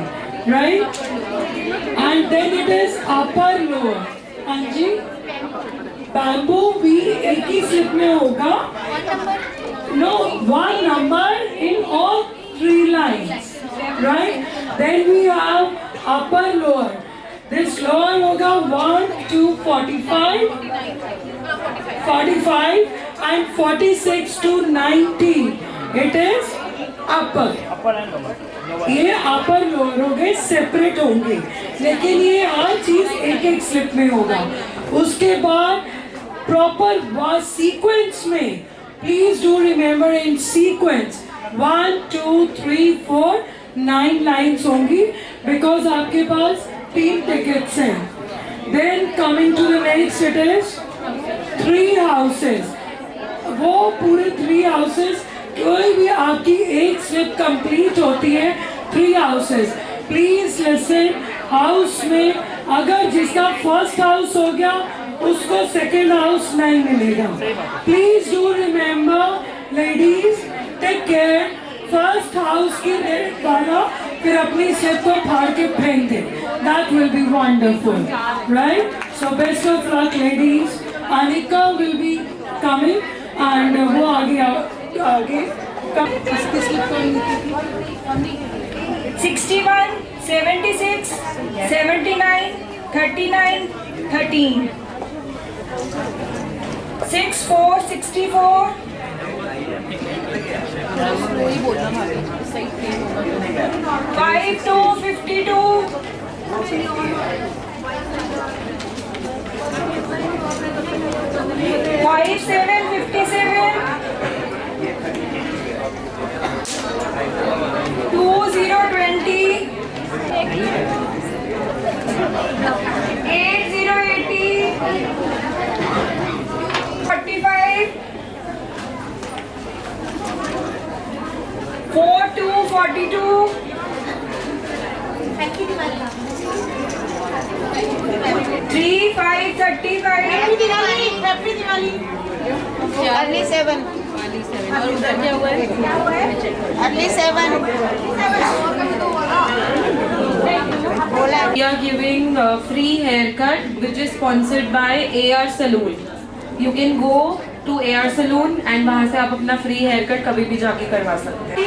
right? And then it is upper lower. हाँ जी, बैम्बू भी एक ही स्लिप में होगा। No, 1 number in all 3 lines, right? Then we have upper lower. This lower होगा 1 to 45, 45 and 46 to 90. It is upper. ये upper lower हो गए, सेपरेट होंगे, लेकिन ये हर चीज एक एक स्लिप में होगा। उसके बाद प्रॉपर सीक्वेंस में, please do remember in sequence, 1 2 3 4 9 lines होंगी बिकॉज आपके पास 3 टिकट्स हैं. Then coming to the next it is 3 houses. वो पूरे 3 हाउसेस कोई भी आपकी एक स्लिप कंप्लीट होती है 3 हाउसेस. प्लीज लिसन, हाउस में अगर जिसका फर्स्ट हाउस हो गया उसको सेकेंड हाउस नहीं मिलेगा. Please do remember ladies, take care. First house की रेट वाला फिर अपनी स्लिप को फाड़ के फेंक दे. That will be wonderful, right? So best of luck ladies. Anika will be coming and वो आगे 61, 76, 79, 39, 13. 64, 64. 52, 52. 57, 57. 2020. 8080. 45. 4242. 3535. Happy Diwali. Happy Diwali. Early 7. और उधर क्या हुआ है? Early 7. We are giving free haircut which is sponsored by AR Saloon. You can go to AR Saloon and वहाँ से आप अपना free haircut कभी भी जाके करवा सकते हैं.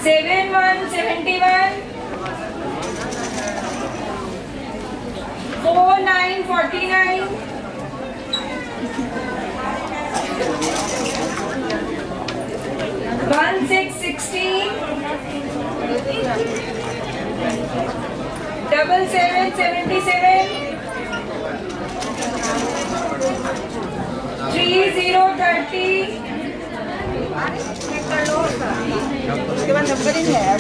71, 71. 49, 49. 1616. 7777. 3030. उसके बाद नंबरिंग है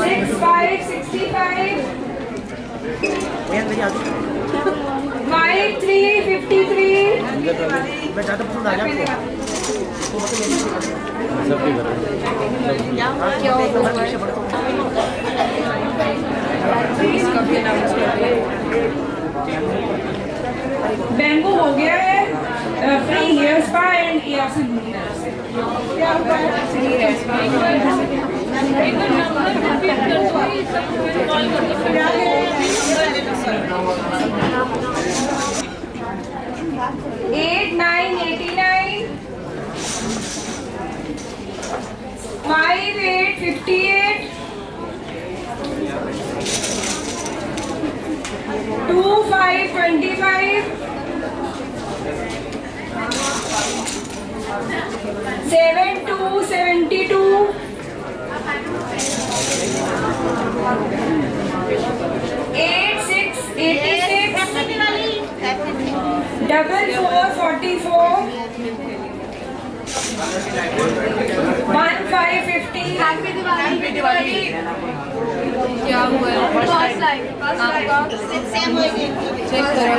6565. 5353. ज़्यादा पसंद आ गया बैंगो हो गया है. Free hair spa and AR salon की तरफ से. क्या हुआ है? Free hair spa. 8989. 5858. 2525. 7272. 8686. 4444. 1550. Happy Diwali. क्या हुआ है? First line. चेक करो.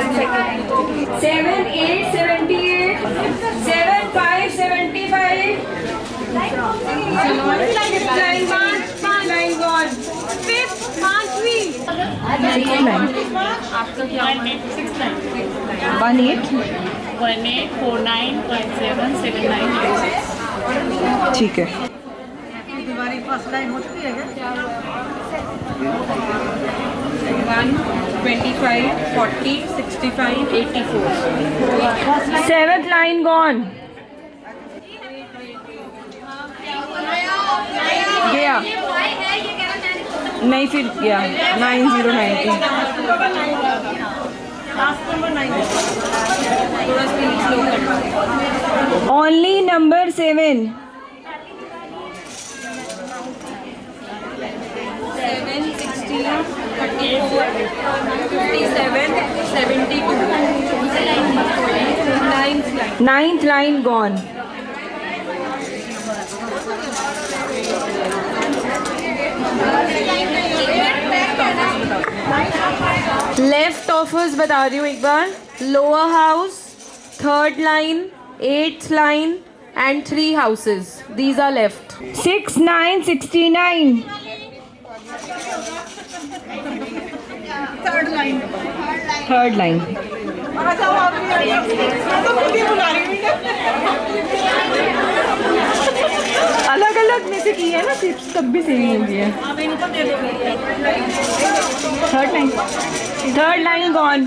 7878. 7575. Line gone. Fifth, पांचवी. आपका क्या हुआ? 18. 1849577986. ठीक है. दिवाली फर्स्ट लाइन हो चुकी है क्या? 125 40 65 84. Seventh line gone. गया नहीं, फिर गया 9090. Only number 7. 7 16 34 57 72 9 9th line gone. Left offers बता रही हूँ एक बार. Lower house, 3rd line, 8th line and 3 houses. These are left. 6, 9, 69. 3rd line. अलग अलग में से की है ना, टिप्स तब भी सही होगी है. 3rd line gone.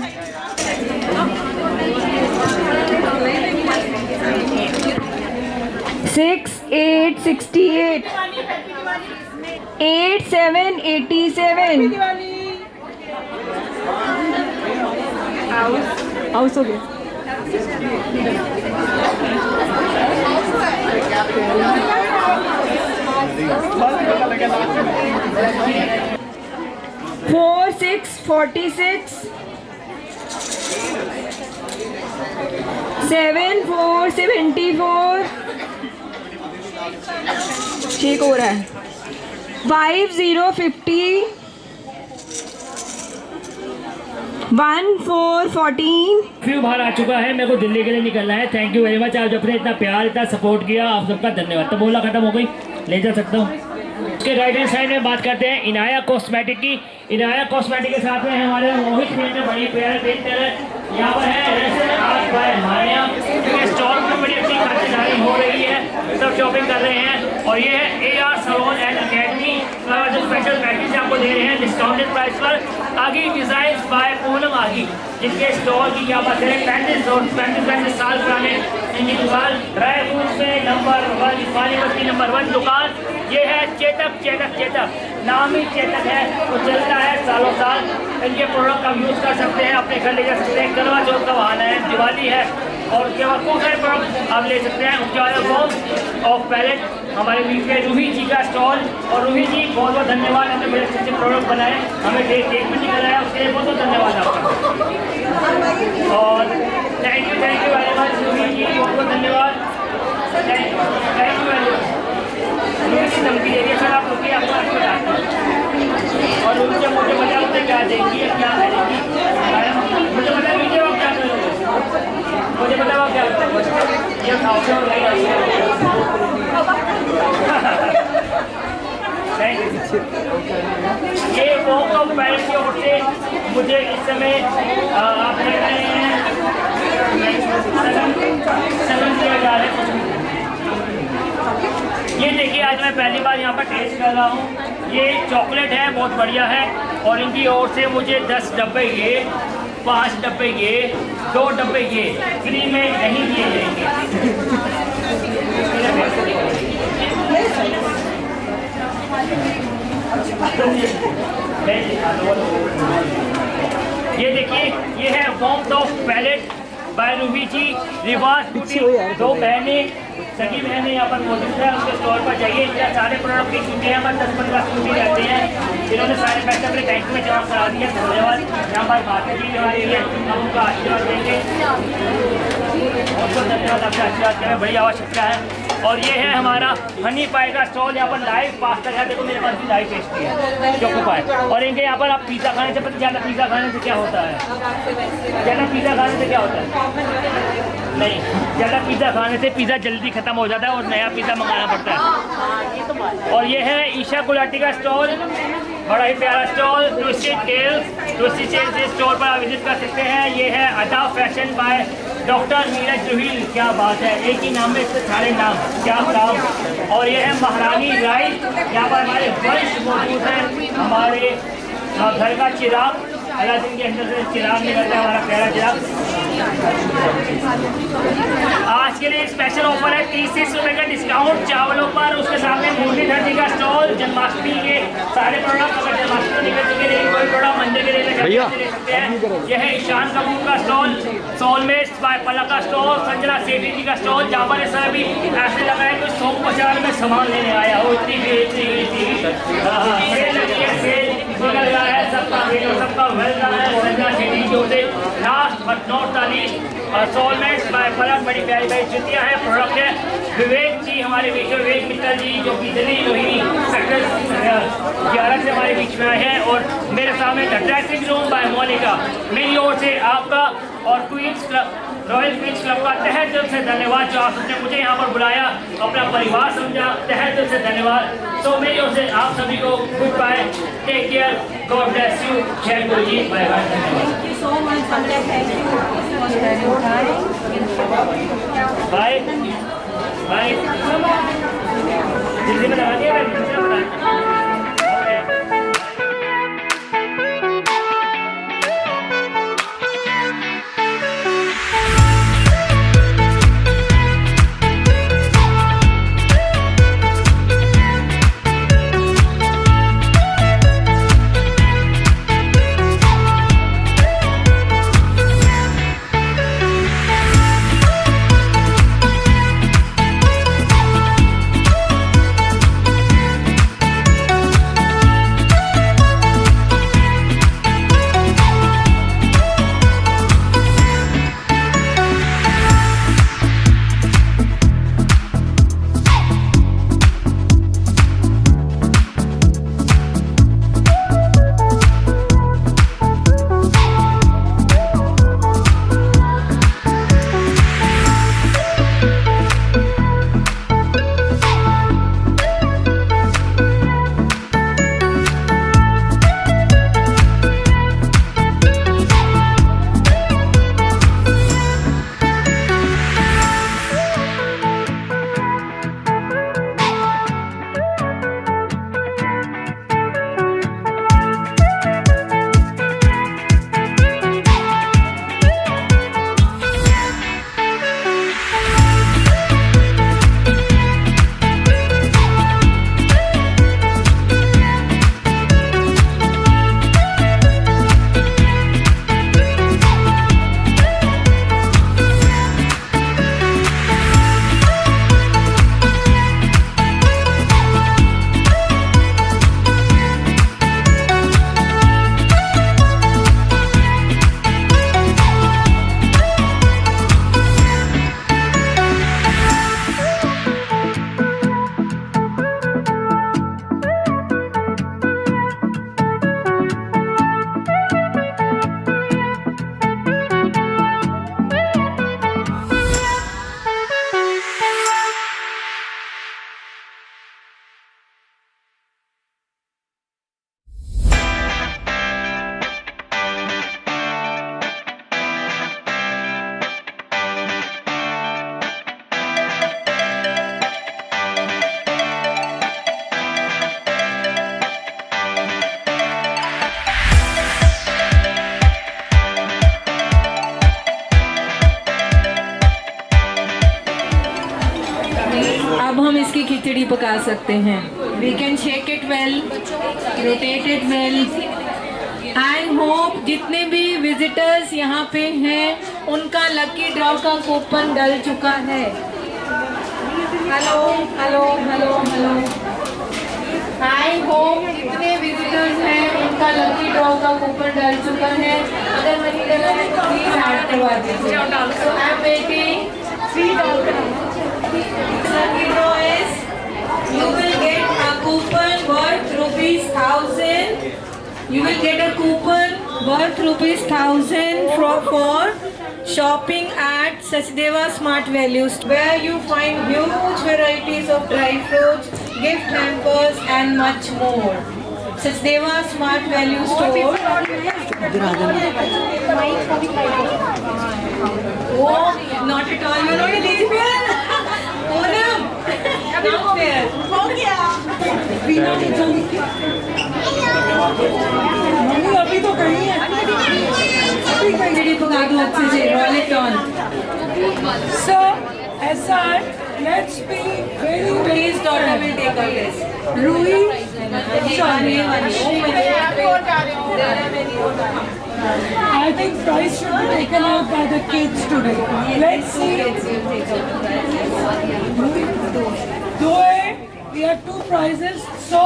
6, 8, 68. 8, 7, 87. हाउस हो गया. Four, 6, 46. 7, 4, 74. ठीक हो रहा है. 5, 0, 50. 1, 4, 14. फ्यू बाहर आ चुका है, मेरे को दिल्ली के लिए निकलना है. थैंक यू वेरी मच, आप अपने इतना प्यार इतना सपोर्ट किया, आप सबका धन्यवाद. तो बोला खत्म हो गई, ले जा सकता हूँ. उसके राइट हैंड साइड में बात करते हैं इनाया कॉस्मेटिक की. इनाया कॉस्मेटिक के साथ में है हमारे मोहित पेंटर, बड़ी प्यारे पेंटर है. यहाँ पर है आज भाई हमारे यहाँ स्टॉल में बड़ी अच्छी खरीदारी हो रही है, सब शॉपिंग कर रहे हैं. और ये है AR सैलून एंड अकेडमी का जो स्पेशल पैकेज आपको दे रहे हैं डिस्काउंटेड प्राइस पर. आगे डिजाइन बाय पूनम आगी, जिनके स्टॉल की क्या बात है. 35 साल पुराने इनकी दुकान रायपुर में नंबर 1 पानीपत की नंबर 1 दुकान. ये है चेतक नाम ही चेतक है, वो चलता है सालों साल. इनके प्रोडक्ट आप यूज़ कर सकते हैं, अपने घर ले जा सकते हैं. करवा चौथ का बहाना है, दिवाली है, और उसके बाद बहुत सारे प्रोडक्ट आप ले सकते हैं. उसके बाद बॉम्ब ऑफ पैलेट हमारे बीच में रूही जी का स्टॉल. और रूही जी बहुत बहुत धन्यवाद, हमने बड़े अच्छे प्रोडक्ट बनाए, हमें केक भी निकल आया, उसके लिए बहुत बहुत धन्यवाद आपका. और thank you very much Roohi ji, बहुत बहुत धन्यवाद. Thank you very much. धमकी दे रही सर, आप रुकिए, आपको बताते हैं. और उनसे मुझे बताओ मुझे क्या देंगी, क्या करेंगी, मुझे बता दीजिए आप क्या करोगे, मुझे बताओ आप क्या करोगे. ये खाओगे और ये वॉक ऑफ पैलेट की ओर से मुझे इस समय आप देख रहे हैं सलन दिया जा रहा है. ये देखिए, आज मैं पहली बार यहाँ पर टेस्ट कर रहा हूँ. ये चॉकलेट है, बहुत बढ़िया है. और इनकी ओर से मुझे 10 डब्बे ये, 5 डब्बे ये, 2 डब्बे ये फ्री में नहीं दिए जाएंगे. ये देखिए, ये है warmth of palette by Roohi ji, Riwaz beauty. 2 बहनें, सभी बहनें यहाँ पर मौजूद है. उनके स्टोर पर जाइए, इनके सारे प्रोडक्ट की चुके हैं, हमारे 10-15 स्कूटी रहते हैं. इन्होंने सारे पैसे अपने बैंक में जमा करा दिए. धन्यवाद. यहाँ पर बातें जी हमारे लिए, हम उनका आशीर्वाद देंगे. बहुत बहुत धन्यवाद, आपका आशीर्वाद की बड़ी आवश्यकता है. और ये है हमारा हनी पाई का स्टॉल. यहाँ पर लाइव पास्ता है, देखो मेरे पास भी लाइव टेस्टी है चोको पाई. और इनके यहाँ पर आप पिज़्ज़ा खाने से, पता ज़्यादा पिज़्ज़ा खाने से क्या होता है, ज़्यादा पिज़्ज़ा खाने से क्या होता है, नहीं, ज़्यादा पिज़्ज़ा खाने से पिज़्ज़ा जल्दी ख़त्म हो जाता है और नया पिज़्ज़ा मंगाना पड़ता है. और ये है ईशा गुलाटी का स्टॉल, बड़ा ही प्यारा स्टॉल. ट्विस्टेड टेल्स इस स्टोर पर आप विजिट कर सकते हैं. ये है अदा फैशन बाय डॉक्टर नीरज जुहील. क्या बात है, एक ही नाम में इसके सारे नाम, क्या काम. और ये है महारानी राइस. यहाँ पर हमारे वंश मौजूद हैं. हमारे घर का चिराग, अलादीन के अंदर से चिराग निकलता है, हमारा प्यारा चिराग. आज के लिए स्पेशल ऑफर है 30 रुपये का डिस्काउंट चावलों पर. उसके सामने मुरलीधर जी का स्टॉल, जन्माष्टमी के सारे प्रोडक्ट, अगर जन्माष्टमी के लिए कोई प्रोडक्ट मंदिर के लिए ले सकते हैं. यह है ईशान कपूर का स्टॉल, सोलमेट्स बाय पलक का स्टॉल, संजना सेठी जी का स्टॉल. जहाँ पर इस समय भी ऐसे लगा है कि 100 बाजार में सामान लेने आया हो, इतनी सेल निकल रहा है. सबका वेल रहा है. संजना सेठी जी से last but not the least soulmates by Palak, बड़ी प्यारी प्यारी जुतियाँ हैं। प्रोडक्ट है विवेक जी हमारे बीच में, विवेक मित्तल जी जो कि दिल्ली रोहिणी सेक्टर 11 से हमारे बीच में आए हैं। और मेरे सामने the dressing room by Monika. मेरी ओर से आपका और Queens Club, Royal Queens Club का तहे दिल से धन्यवाद जो आपने मुझे यहाँ पर बुलाया, अपना परिवार समझा, तहे दिल से धन्यवाद। तो मेरी ओर से आप सभी को goodbye, take care, God bless you, जय गुरु जी, बाय बाय, धन्यवाद। बाय बाय, जल्दी में लगा दिया। अब हम इसकी खिचड़ी पका सकते हैं। We can shake it well, rotate it well. I hope जितने भी विजिटर्स यहाँ पे हैं उनका लकी ड्रॉ का कूपन डल चुका है। Hello hello hello hello. I hope जितने विजिटर्स हैं उनका लकी ड्रॉ का कूपन डल चुका है। अगर नहीं डला है तो प्लीज ऐड करवा दीजिए। So I am waiting. Lucky draw is you will get a coupon worth ₹1000. You will get a coupon worth ₹1000 for shopping at Sachdeva Smart Value, where you find huge varieties of dry fruits, gift hampers and much more. Sachdeva Smart Value Store. Oh, not at all. You're not a lazy bear. Onam, not fair. Mummy अभी तो कहीं है। खिचड़ी पका दो अच्छे से। Roll it on. So, SR, let's be very. Please, daughter will take a place. Ruhi, I think price should be taken out by the kids today. Let's see. We have two prizes, so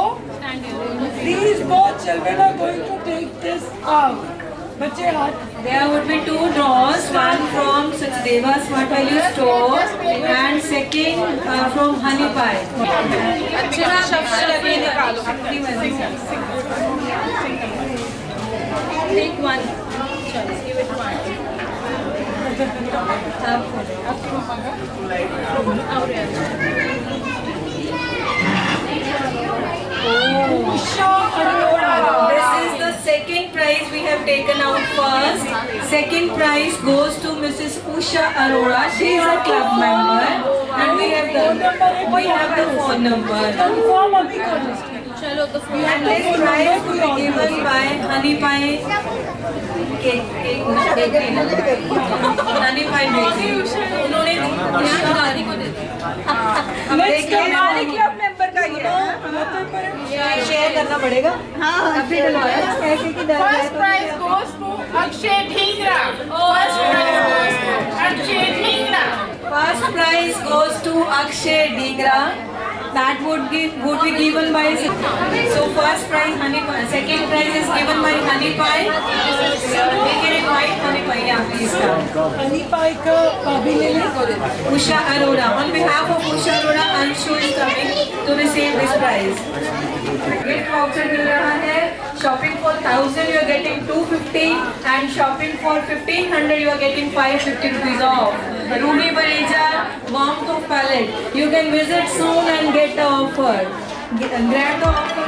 these both children are going to take this out. बच्चे हाथ There would be 2 draws, one from Sachdeva Smart Value Store and second from Honey Pie. अच्छा शब्द अभी निकालो अपनी मर्जी से. Take one. चलो give it one. This is the second prize we have taken out first. Second prize goes to Mrs. Usha Arora. She is a club member, and we have the phone number. And this prize will be given by Honey Pie Cake Honey Pie Bakery. उन्होंने दादी को दे club member का share करना पड़ेगा. हाँ अभी डलवाया पैसे की दर है. First prize goes to Akshay Dhingra. First prize goes to Akshay Dhingra. First prize goes to Akshay Dhingra. That would be given by. So first prize Honey Pie. Second prize is given by Honey Pie. We can invite Honey Pie. Yeah, please come. Honey Pie का भाभी ले ले. Usha Arora. On behalf of Usha Arora, Anshu is coming to receive this prize. Gift voucher मिल रहा है. Shopping for 1000 you are getting 250 and shopping for 1500 you are getting 550 rupees off. Ruby Balija Warmth of Palette. You can visit soon and get the offer. Grab the offer.